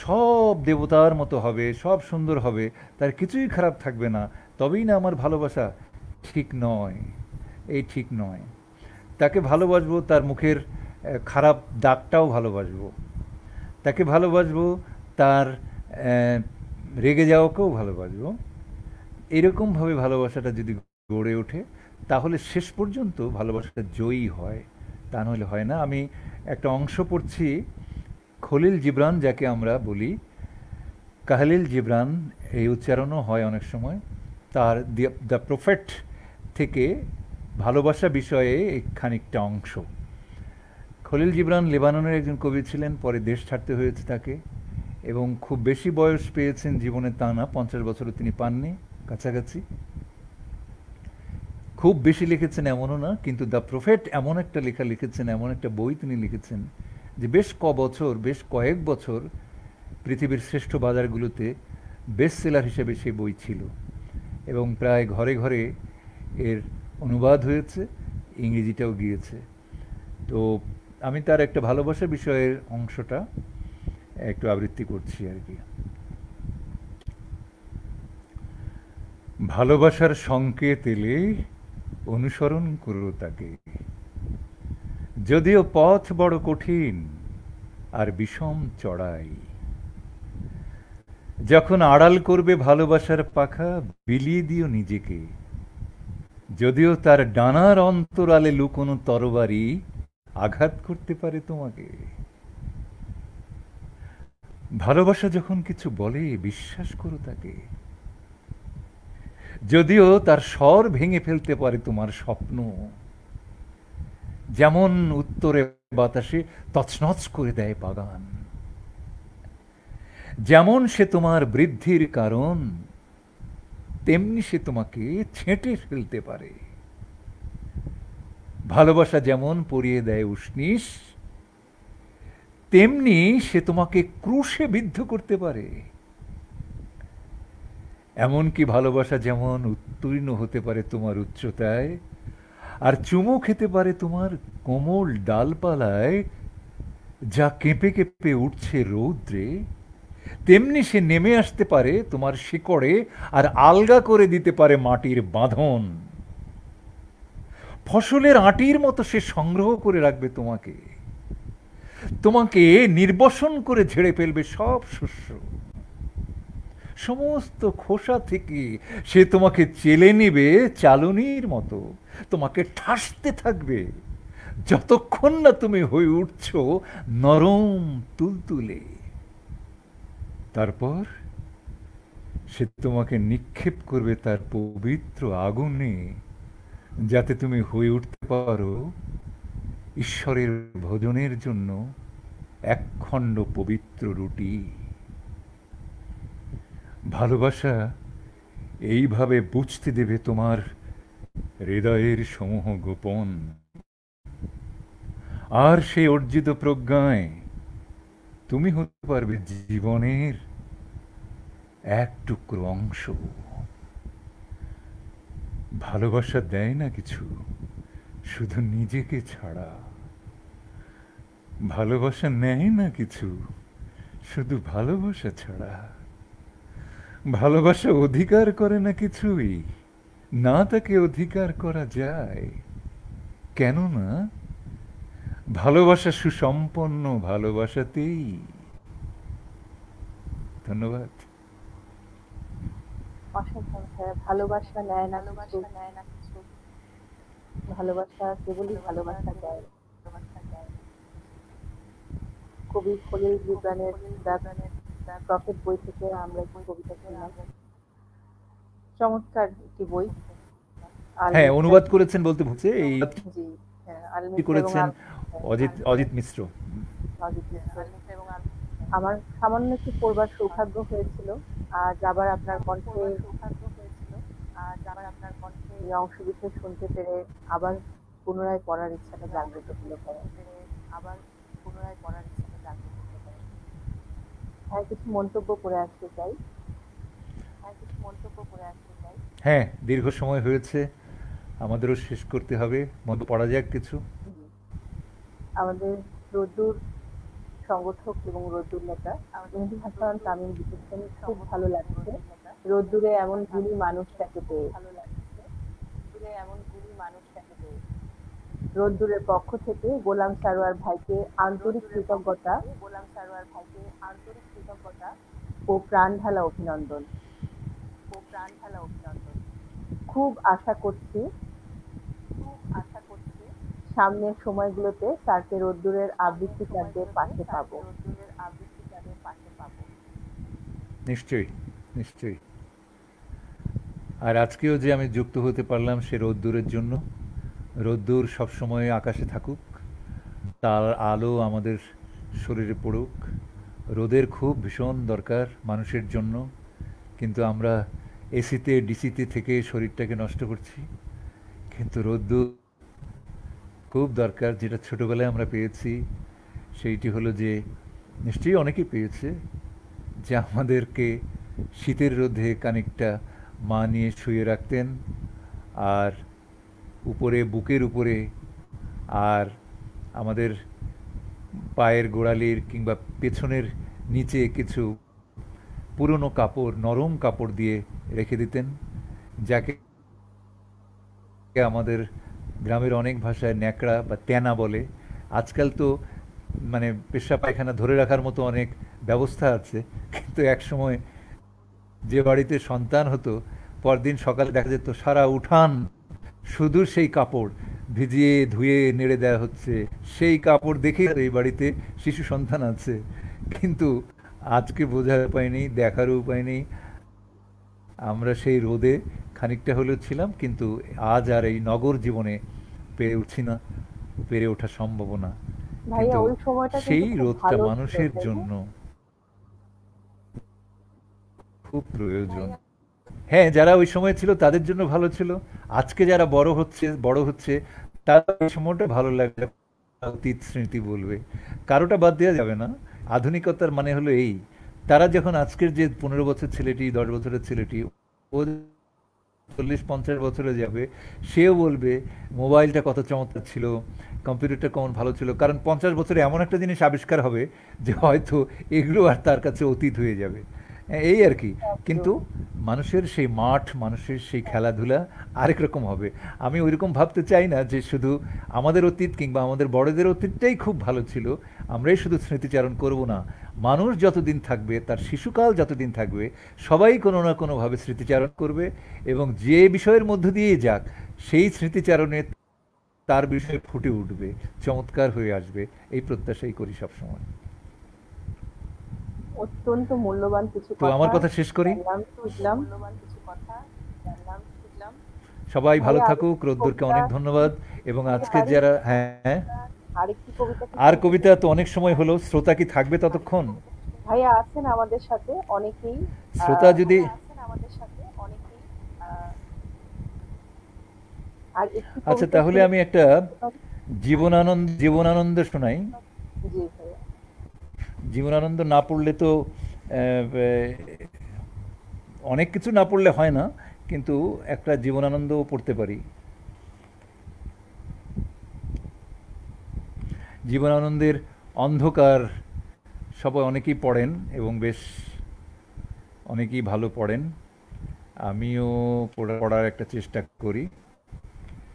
[SPEAKER 2] সব দেবতার মতো হবে, সব সুন্দর হবে, তার কিছুই খারাপ থাকবে না, তবেই না আমার ভালোবাসা। ঠিক নয়, এই ঠিক নয়। তাকে ভালোবাসবো, তার মুখের খারাপ দাগটাও ভালোবাসবো। তাকে ভালোবাসবো তার রেগে যাওয়াকেও ভালোবাসবো। এরকমভাবে ভালোবাসাটা যদি গড়ে ওঠে তাহলে শেষ পর্যন্ত ভালোবাসাটা জয়ী হয়, তা নইলে হয় না। আমি একটা অংশ পড়ছি, খলিল জিবরান যাকে আমরা বলি, কাহলিল জিবরান এই উচ্চারণও হয় অনেক সময়, তার দ্য প্রফেট থেকে ভালোবাসা বিষয়ে এই খানিকটা অংশ। খলিল জিবরান লেবাননের একজন কবি ছিলেন, পরে দেশ ছাড়তে হয়েছে তাকে, এবং খুব বেশি বয়স পেয়েছেন জীবনে তা না, 50 বছরও তিনি পাননি, কাছাকাছি। খুব বেশি লিখেছেন এমনও না, কিন্তু দ্য প্রফেট এমন একটা লেখা লিখেছেন, এমন একটা বই তিনি লিখেছেন যে বেশ কয়েক বছর পৃথিবীর শ্রেষ্ঠ বাজারগুলোতে বেস্ট সেলার হিসেবে সেই বই ছিল, এবং প্রায় ঘরে ঘরে এর অনুবাদ হয়েছে, ইংরেজিটাও গিয়েছে। তো আমি তার একটা ভালোবাসা বিষয়ের অংশটা একটু আবৃত্তি করছি আর কি। ভালোবাসার সংকেত এলে অনুসরণ করো তাকে, যদিও পথ বড় কঠিন আর বিষম চড়াই। যখন আড়াল করবে ভালোবাসার পাখা, বিলিয়ে দিও নিজেকে, যদিও তার ডানার অন্তরালে লুকোনো তরবারি আঘাত করতে পারে তোমাকে। ভালোবাসা যখন কিছু বলে বিশ্বাস করো তাকে, যদিও তার স্বর ভেঙে ফেলতে পারে তোমার স্বপ্ন। যেমন উত্তরে বাতাসে তছনছ করে দেয় বাগান, যেমন সে তোমার বৃদ্ধির কারণ, তেমনি সে তোমাকে ছেঁটে ফেলতে পারে। ভালোবাসা যেমন পরিয়ে দেয় উষ্ণিস, তেমনি সে তোমাকে ক্রুশে বিদ্ধ করতে পারে। এমনকি ভালোবাসা যেমন উত্তীর্ণ হতে পারে তোমার উচ্চতায়, আর চুমু খেতে পারে তোমার কোমল ডালপালায় যা কেঁপে কেঁপে উঠছে রৌদ্রে, তেমনি সে নেমে আসতে পারে তোমার শিকড়ে আর আলগা করে দিতে পারে মাটির বাঁধন। ফসলের আঁটির মতো সে সংগ্রহ করে রাখবে তোমাকে, তোমাকে নির্বসন করে ঝেড়ে ফেলবে সব শস্য। সমস্ত খোসা থেকে সে তোমাকে চেলে নেবে চালনির মতো, তোমাকে ঠাসতে থাকবে যতক্ষণ না তুমি হয়ে উঠছ নরম তুলতুলে। তারপর সে তোমাকে নিক্ষেপ করবে তার পবিত্র আগুনে, যাতে তুমি হয়ে উঠতে পারো ঈশ্বরের ভোজনের জন্য একখণ্ড পবিত্র রুটি। ভালোবাসা এইভাবে বুঝতে দেবে তোমার হৃদয়ের সমূহ গোপন, আর সেই অর্জিত প্রজ্ঞায় তুমি হতে পারবে জীবনের এক টুকরো অংশ। ভালোবাসা দেয় না কিছু, শুধু নিজেকে ছাড়া। ভালোবাসা নেয় না কিছু, শুধু ভালোবাসা ছাড়া। ভালোবাসা অধিকার করে না কিছুই, না তাকে অধিকার করা যায়। কেননা ভালোবাসা সুসম্পন্ন ভালোবাসাতেই। ধন্যবাদ।
[SPEAKER 1] অসাধারণ স্যার। ভালোবাসা নেয় না কিছু, ভালোবাসা কেবলই ভালোবাসা দেয়। কবি খলিল জিবরানের দ্য প্রফেট বই থেকে আমরা একটি কবিতা শুনলাম। চমৎকার একটি বই। আল
[SPEAKER 2] হ্যাঁ,
[SPEAKER 1] মিসরা,
[SPEAKER 2] অনুবাদ করেছেন বলতে ভুলছে, এই
[SPEAKER 1] জি, হ্যাঁ, আল মিসরা এবং
[SPEAKER 2] করেছেন অজিত অজিত মিশ্র।
[SPEAKER 1] অজিত মিশ্র। আমার সামান্য একটু পড়বার সৌভাগ্য হয়েছিল। আজ আবার আপনার কণ্ঠে এই অংশ বিশেষ শুনতে পেরে আবার পুনরায় পড়ার ইচ্ছাটা জাগ্রত হলো পরে। হ্যাঁ, কিছু মন্তব্য করে আসতে চাই।
[SPEAKER 2] হ্যাঁ, দীর্ঘ সময় হয়েছে, আমাদেরও শেষ করতে হবে। পড়া যাক কিছু।
[SPEAKER 1] আমাদের রোদ্দুর সংগঠক এবং রোদ্দুর নেতা মেহেদী হাসান তামিম লিখেছেন, খুব ভালো লাগছে রোদ্দুরে এমন গুণী মানুষটাকে পেয়ে। রোদ্দুরের পক্ষ থেকে গোলাম সারোয়ার ভাইকে আন্তরিক কৃতজ্ঞতা ও প্রাণ ঢালা অভিনন্দন। খুব আশা করছি সামনের সময়গুলোতে স্যারকে রোদ্দুরের আবৃত্তিকারদের পাশে পাবো।
[SPEAKER 2] নিশ্চয়ই, নিশ্চয়ই। আর আজকেও যে আমি যুক্ত হতে পারলাম সে রোদ্দুরের জন্য। রোদ্দুর সবসময় আকাশে থাকুক, তার আলো আমাদের শরীরে পড়ুক। রোদের খুব ভীষণ দরকার মানুষের জন্য, কিন্তু আমরা এসিতে ডিসিতে থেকে শরীরটাকে নষ্ট করছি। কিন্তু রোদ্দুর খুব দরকার, যেটা ছোটোবেলায় আমরা পেয়েছি সেইটি হলো যে, নিশ্চয়ই অনেকেই পেয়েছে, যে আমাদেরকে শীতের রোদে খানিকটা মা নিয়ে শুয়ে রাখতেন, আর উপরে বুকের উপরে আর আমাদের পায়ের গোড়ালির কিংবা পেছনের নিচে কিছু পুরনো কাপড়, নরম কাপড় দিয়ে রেখে দিতেন, যাকে আমাদের গ্রামের অনেক ভাষায় ন্যাকড়া বা তেনা বলে। আজকাল তো মানে পেশা পায়খানা ধরে রাখার মতো অনেক ব্যবস্থা আছে, কিন্তু এক সময় যে বাড়িতে সন্তান হতো, পরদিন সকালে দেখা যেত সারা উঠান শুধু সেই কাপড় ভিজিয়ে ধুয়ে নেড়ে দেওয়া হচ্ছে। সেই কাপড় দেখে এই বাড়িতে শিশু সন্তান আছে। কিন্তু আজকে বোঝার উপায় নেই, দেখারও উপায় নেই। আমরা সেই রোদে খানিকটা হলেও ছিলাম, কিন্তু আজ আর এই নগর জীবনে পেরে উঠছি না, পেরে ওঠা সম্ভব না।
[SPEAKER 1] ভাইয়া
[SPEAKER 2] কিন্তু
[SPEAKER 1] ওই সময়টা কিন্তু
[SPEAKER 2] সেই
[SPEAKER 1] খুব
[SPEAKER 2] রোদটা
[SPEAKER 1] ভালো ছিল,
[SPEAKER 2] মানুষের
[SPEAKER 1] তাই না?
[SPEAKER 2] জন্য খুব প্রয়োজন। হ্যাঁ, যারা ওই সময় ছিল তাদের জন্য ভালো ছিল। আজকে যারা বড় হচ্ছে তারা এই সময়টা ভালো লাগবে, অতীত স্মৃতি বলবে। কারোটা বাদ দেওয়া যাবে না। আধুনিকতার মানে হলো এই, তারা যখন আজকের যে 15 বছর ছেলেটি, 10 বছরের ছেলেটি, ও 40-50 বছরে যাবে, সেও বলবে মোবাইলটা কত চমৎকার ছিল, কম্পিউটারটা কেমন ভালো ছিল। কারণ 50 বছরে এমন একটা জিনিস আবিষ্কার হবে যে হয়তো এগুলো আর তার কাছে অতীত হয়ে যাবে। এই আর কি। কিন্তু
[SPEAKER 1] একদম।
[SPEAKER 2] মানুষের সেই মাঠ, মানুষের সেই খেলাধুলা আরেক রকম হবে। আমি ওইরকম ভাবতে চাই না যে শুধু আমাদের অতীত কিংবা আমাদের বড়দের অতীতটাই খুব ভালো ছিল, আমরাই শুধু স্মৃতিচারণ করব না। মানুষ যতদিন থাকবে, তার শিশুকাল যতদিন থাকবে, সবাই কোনো না কোনোভাবে স্মৃতিচারণ করবে, এবং যে বিষয়ের মধ্য দিয়েই যাক, সেই স্মৃতিচারণে তার বিষয়ে ফুটে উঠবে, চমৎকার হয়ে আসবে। এই প্রত্যাশাই করি সবসময়।
[SPEAKER 1] অত্যন্ত মূল্যবান কিছু
[SPEAKER 2] তো
[SPEAKER 1] কথা
[SPEAKER 2] আমার কথা শেষ করি।
[SPEAKER 1] জানলাম, শিখলাম।
[SPEAKER 2] সবাই ভালো
[SPEAKER 1] ভাইয়া
[SPEAKER 2] থাকুক, রোদ্দুরকে অনেক ধন্যবাদ। এবং আজকে যারা, হ্যাঁ,
[SPEAKER 1] আরেকটি কবিতা কি
[SPEAKER 2] আর
[SPEAKER 1] শুনতে
[SPEAKER 2] কবিতা
[SPEAKER 1] চাই?
[SPEAKER 2] তো অনেক সময় হলো, শ্রোতা কি থাকবে ততক্ষণ?
[SPEAKER 1] ভাইয়া আছেন আমাদের সাথে অনেকেই।
[SPEAKER 2] শ্রোতা
[SPEAKER 1] আহ,
[SPEAKER 2] যদি,
[SPEAKER 1] আর একটি
[SPEAKER 2] আচ্ছা
[SPEAKER 1] কবিতা
[SPEAKER 2] তাহলে
[SPEAKER 1] শুনে
[SPEAKER 2] আমি একটা
[SPEAKER 1] বলতে পারি?
[SPEAKER 2] জীবনানন্দ শোনাই।
[SPEAKER 1] জি ভাইয়া।
[SPEAKER 2] জীবনানন্দ না পড়লে তো অনেক কিছু না পড়লে হয় না, কিন্তু একটা জীবনানন্দও পড়তে পারি। জীবনানন্দের অন্ধকার সবাই অনেকেই পড়েন, এবং বেশ অনেকেই ভালো পড়েন। আমিও পড়ার একটা চেষ্টা করি।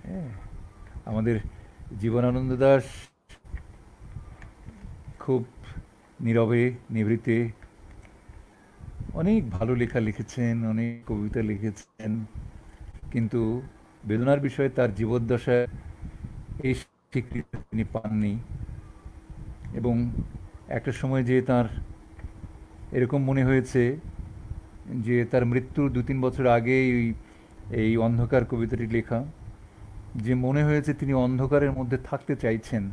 [SPEAKER 2] হ্যাঁ, আমাদের জীবনানন্দ দাশ খুব নীরবে নিভৃতে অনেক ভালো লেখা লিখেছেন, অনেক কবিতা লিখেছেন, কিন্তু বেদনার বিষয়ে তার জীবদ্দশায় এই স্বীকৃতি তিনি পাননি। এবং একটা সময় যে তার এরকম মনে হয়েছে যে তার মৃত্যুর 2-3 বছর আগে এই অন্ধকার কবিতাটি লেখা, যে মনে হয়েছে তিনি অন্ধকারের মধ্যে থাকতে চাইছেন।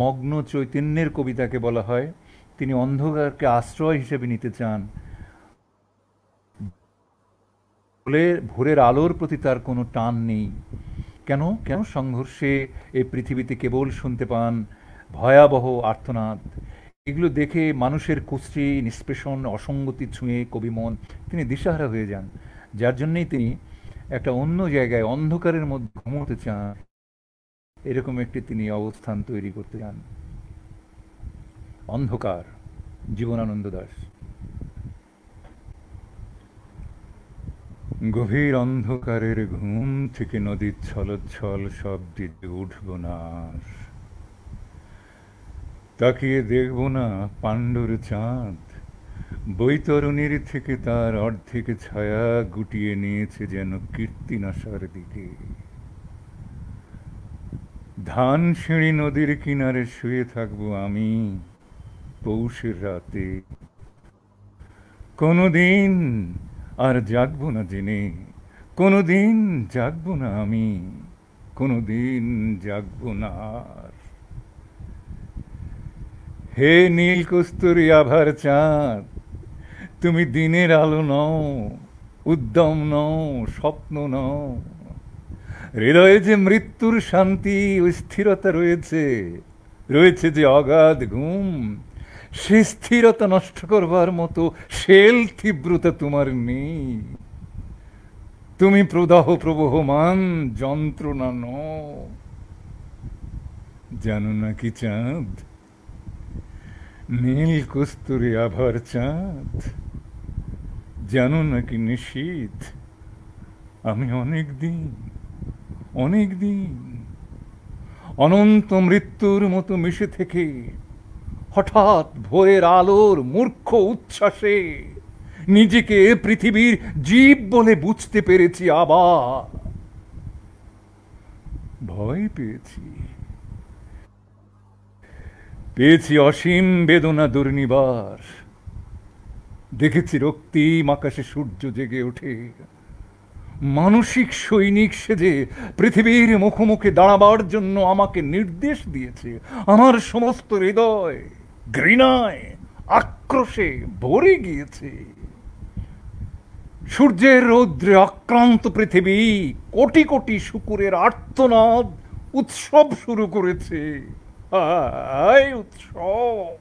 [SPEAKER 2] মগ্ন চৈতন্যের কবিতাকে বলা হয়। তিনি অন্ধকারকে আশ্রয় হিসেবে নিতে চান। ভোরের আলোর প্রতি তার কোনো টান নেই। কেন কেন সংঘর্ষে এই পৃথিবীতে কেবল শুনতে পান ভয়াবহ আর্তনাদ। এগুলো দেখে মানুষের কুশ্রী, নিষ্পেষণ, অসঙ্গতি ছুঁয়ে কবি মন তিনি দিশাহারা হয়ে যান। যার জন্যেই তিনি একটা অন্য জায়গায় অন্ধকারের মধ্যে ঘুমোতে চান, এরকম একটি তিনি অবস্থান তৈরি করতে চান। অন্ধকার, জীবনানন্দ দাশ। গভীর অন্ধকারের ঘুম থেকে নদীর ছলচ্ছল শব্দে উঠব না আর। তাকিয়ে দেখব না পাণ্ডুর চাঁদ, বৈতরণীর থেকে তার অর্ধেক ছায়া গুটিয়ে নিয়েছে যেন কীর্তিনাশার দিকে। ধানসিঁড়ি নদীর কিনারে শুয়ে থাকবো আমি পৌষের রাতে, কোনোদিন আর জাগবো না জেনে, কোনোদিন জাগবো না আমি, কোনোদিন জাগবো না আর। হে নীল কস্তুরী আভার চাঁদ, তুমি দিনের আলো নও, উদ্যম নও, স্বপ্ন নও। হৃদয়ে যে মৃত্যুর শান্তি ও স্থিরতা রয়েছে, রয়েছে যে অগাধ ঘুম, সে স্থিরতা নষ্ট করবার মতো শেল তীব্রতা তোমার নেই। তুমি প্রদাহ প্রবহমান যন্ত্রণা নও। জানো না কি চাঁদ, নীল কস্তুরী আভার চাঁদ, জানো নাকি নিশীথ, আমি অনেক দিন অনন্ত মৃত্যুর মতো মিশে থেকে হঠাৎ ভোরের আলোর মূর্খ উচ্ছ্বাসে নিজেকে পৃথিবীর জীব বলে বুঝতে পেরেছি। আবার ভয় পেয়েছি অসীম বেদনা দুর্নিবার। দেখেছি রক্তিম আকাশে সূর্য জেগে ওঠে, মানসিক সৈনিক সেজে পৃথিবীর মুখোমুখি দাঁড়াবার জন্য আমাকে নির্দেশ দিয়েছে। আমার সমস্ত হৃদয় ঘৃণায় আক্রোশে ভরে গিয়েছে। সূর্যের রৌদ্রে আক্রান্ত পৃথিবী কোটি কোটি শূকরের আর্তনাদ উৎসব শুরু করেছে। হায় উৎসব!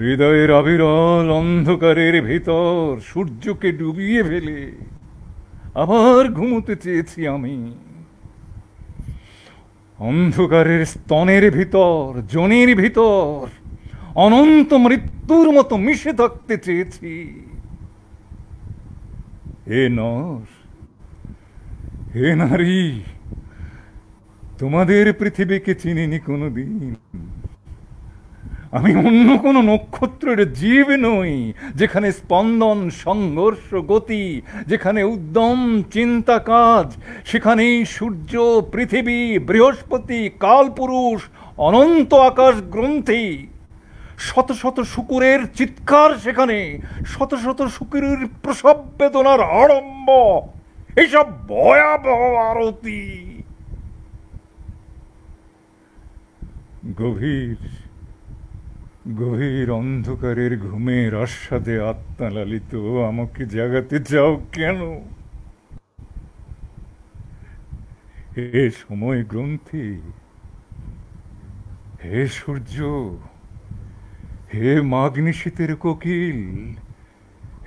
[SPEAKER 2] হৃদয়ের অবিরল অন্ধকারের ভিতর সূর্যকে ডুবিয়ে ফেলে আবার ঘুমোতে চেয়েছি আমি। অন্ধকারের স্তনের ভিতর, জনির ভিতর অনন্ত মৃত্যুর মতো মিশে থাকতে চেয়েছি। হে নর, হে নারী, তোমাদের পৃথিবীকে চিনিনি কোনোদিন। আমি অন্য কোনো নক্ষত্রের জীব নই, যেখানে স্পন্দন, সংঘর্ষ, গতি, যেখানে উদ্যম, চিন্তা, কাজ, সেখানেই সূর্য, পৃথিবী, বৃহস্পতি, কালপুরুষ, অনন্ত আকাশ গ্রন্থি। শত শত শূকরের চিৎকার সেখানে, শত শত শূকরের প্রসব বেদনার আড়ম্ব, এইসব ভয়াবহ আরতি। গভীর অন্ধকারের ঘুমের আস্বাদে আত্মা লালিত আমাকে জাগাতে চাও কেন? হে সময় গ্রন্থি, হে সূর্য, হে মাগনিশীতের কোকিল,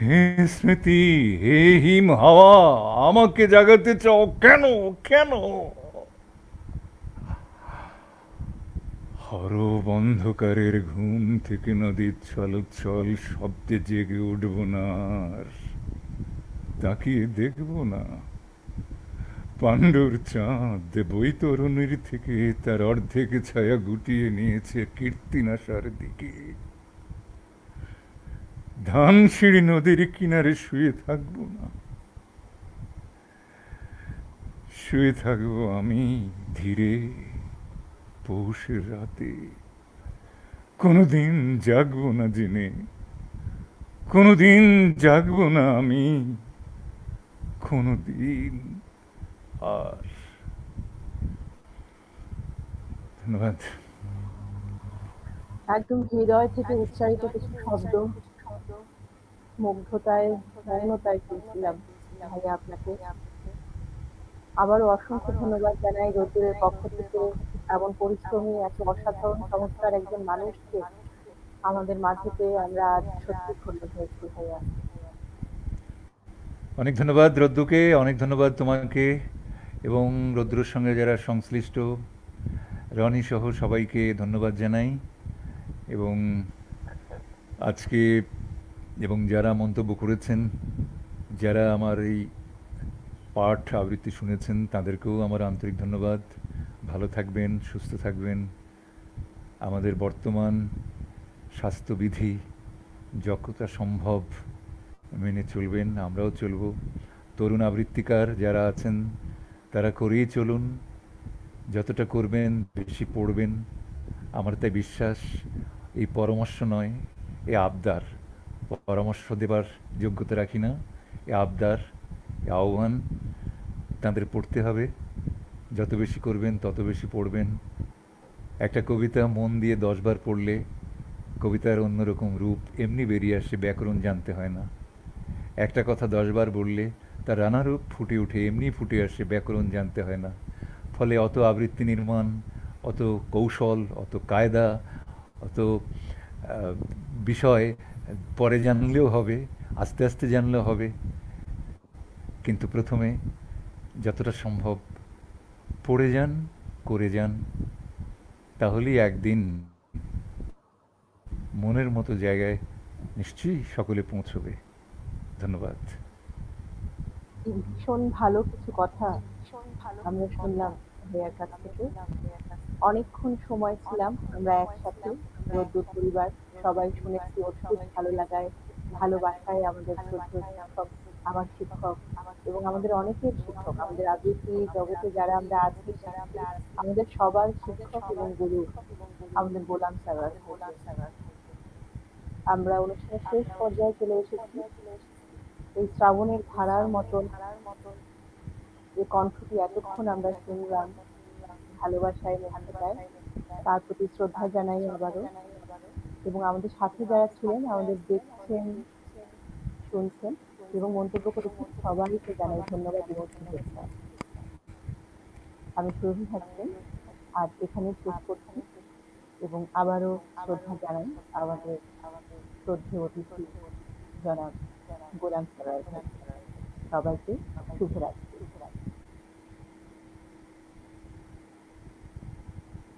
[SPEAKER 2] হে স্মৃতি, হে হিম হাওয়া, আমাকে জাগাতে চাও কেন? কেন? হরব অন্ধকারের ঘুম থেকে নদীর ছলোচ্ছল শব্দে জেগে উঠব না আর তাকিয়ে দেখব না পাণ্ডুর চাঁদ বৈতরণীর থেকে তার অর্ধেক ছায়া গুটিয়ে নিয়েছে কীর্তিনাশার দিকে। ধানসিঁড়ি নদীর কিনারে শুয়ে থাকব না, শুয়ে থাকবো আমি ধীরে পৌষের রাতে। কোনোদিন জাগবো না জেনে, কোনোদিন জাগবো না আমি, কোনোদিন আর। ধন্যবাদ।
[SPEAKER 1] একদম হৃদয় থেকে উচ্চারিত কিছু শব্দ, মুগ্ধতায় মৌনতায় শুনছিলাম ভাইয়া আপনাকে। আবারও অসংখ্য ধন্যবাদ জানাই রোদ্দুরের পক্ষ থেকে। এমন পরিশ্রমী, এত অসাধারণ চমৎকার একজন মানুষকে আমাদের মাঝে পেয়ে আমরা আজ সত্যি ধন্য হয়েছি ভাইয়া।
[SPEAKER 2] অনেক ধন্যবাদ রদ্দুকে, অনেক ধন্যবাদ তোমাকে এবং রদ্দুর সঙ্গে যারা সংশ্লিষ্ট রনি সহ সবাইকে ধন্যবাদ জানাই। এবং আজকে এবং যারা মন্তব্য করেছেন, যারা আমার এই পাঠ আবৃত্তি শুনেছেন, তাদেরকেও আমার আন্তরিক ধন্যবাদ। ভালো থাকবেন, সুস্থ থাকবেন। আমাদের বর্তমান স্বাস্থ্যবিধি যতটা সম্ভব মেনে চলবেন, আমরাও চলব। তরুণ আবৃত্তিকার যারা আছেন তারা করেই চলুন, যতটা করবেন বেশি পড়বেন। আমার তাই বিশ্বাস, এই পরামর্শ নয়, এ আবদার। পরামর্শ দেবার যোগ্যতা রাখি না, এ আবদার, এ আহ্বান। তাদের পড়তে হবে, যত বেশি করবেন তত বেশি পড়বেন। একটা কবিতা মন দিয়ে 10 বার পড়লে কবিতার অন্যরকম রূপ এমনি বেরিয়ে আসে, ব্যাকরণ জানতে হয় না। একটা কথা 10 বার বললে তার নানারূপ ফুটে ওঠে, এমনি ফুটে আসে, ব্যাকরণ জানতে হয় না। ফলে অত আবৃত্তি নির্মাণ, অত কৌশল, অত কায়দা, অত বিষয় পরে জানলেও হবে, আস্তে আস্তে জানলেও হবে। কিন্তু প্রথমে যতটা সম্ভব পড়ে যান, করে যান, তাহলেই একদিন মনের মতো জায়গায় নিশ্চয়ই সকলে পৌঁছবে। ধন্যবাদ।
[SPEAKER 1] ভীষণ ভালো কিছু কথা আমরা শুনলাম ভাইয়ার কাছ থেকে। অনেকক্ষণ সময় ছিলাম আমরা একসাথে, রোদ্দুর পরিবার সবাই শুনেছি অদ্ভুত ভালো লাগায়, ভালোবাসায় আমাদের শ্রদ্ধেয় শিক্ষক, আমার শিক্ষক এবং আমাদের অনেকের শিক্ষক, আমাদের আবৃত্তি জগতে যারা আমরা আছি শিখছি, আমাদের সবার শিক্ষক এবং গুরু আমাদের গোলাম স্যার ভাইয়া। আমরা অনুষ্ঠানের শেষ পর্যায়ে চলে এসেছি। এই শ্রাবণের ধারার মতন যে কণ্ঠটি এতক্ষণ আমরা শুনলাম, ভালোবাসায় মুগ্ধতায়, তার প্রতি শ্রদ্ধা জানাই আবারও। এবং আমাদের সাথে যারা ছিলেন, আমাদের দেখছেন, শুনছেন এবং মন্তব্য করেছেন, সবাইকে জানাই ধন্যবাদ এবং শুভেচ্ছা। আমি সুরভি হাসিন আজ এখানে শেষ করছি এবং আবারও শ্রদ্ধা জানাই আমাদের শ্রদ্ধেয় অতিথি জনাব গোলাম সারোয়ার ভাই। সবাইকে শুভরাত্রি।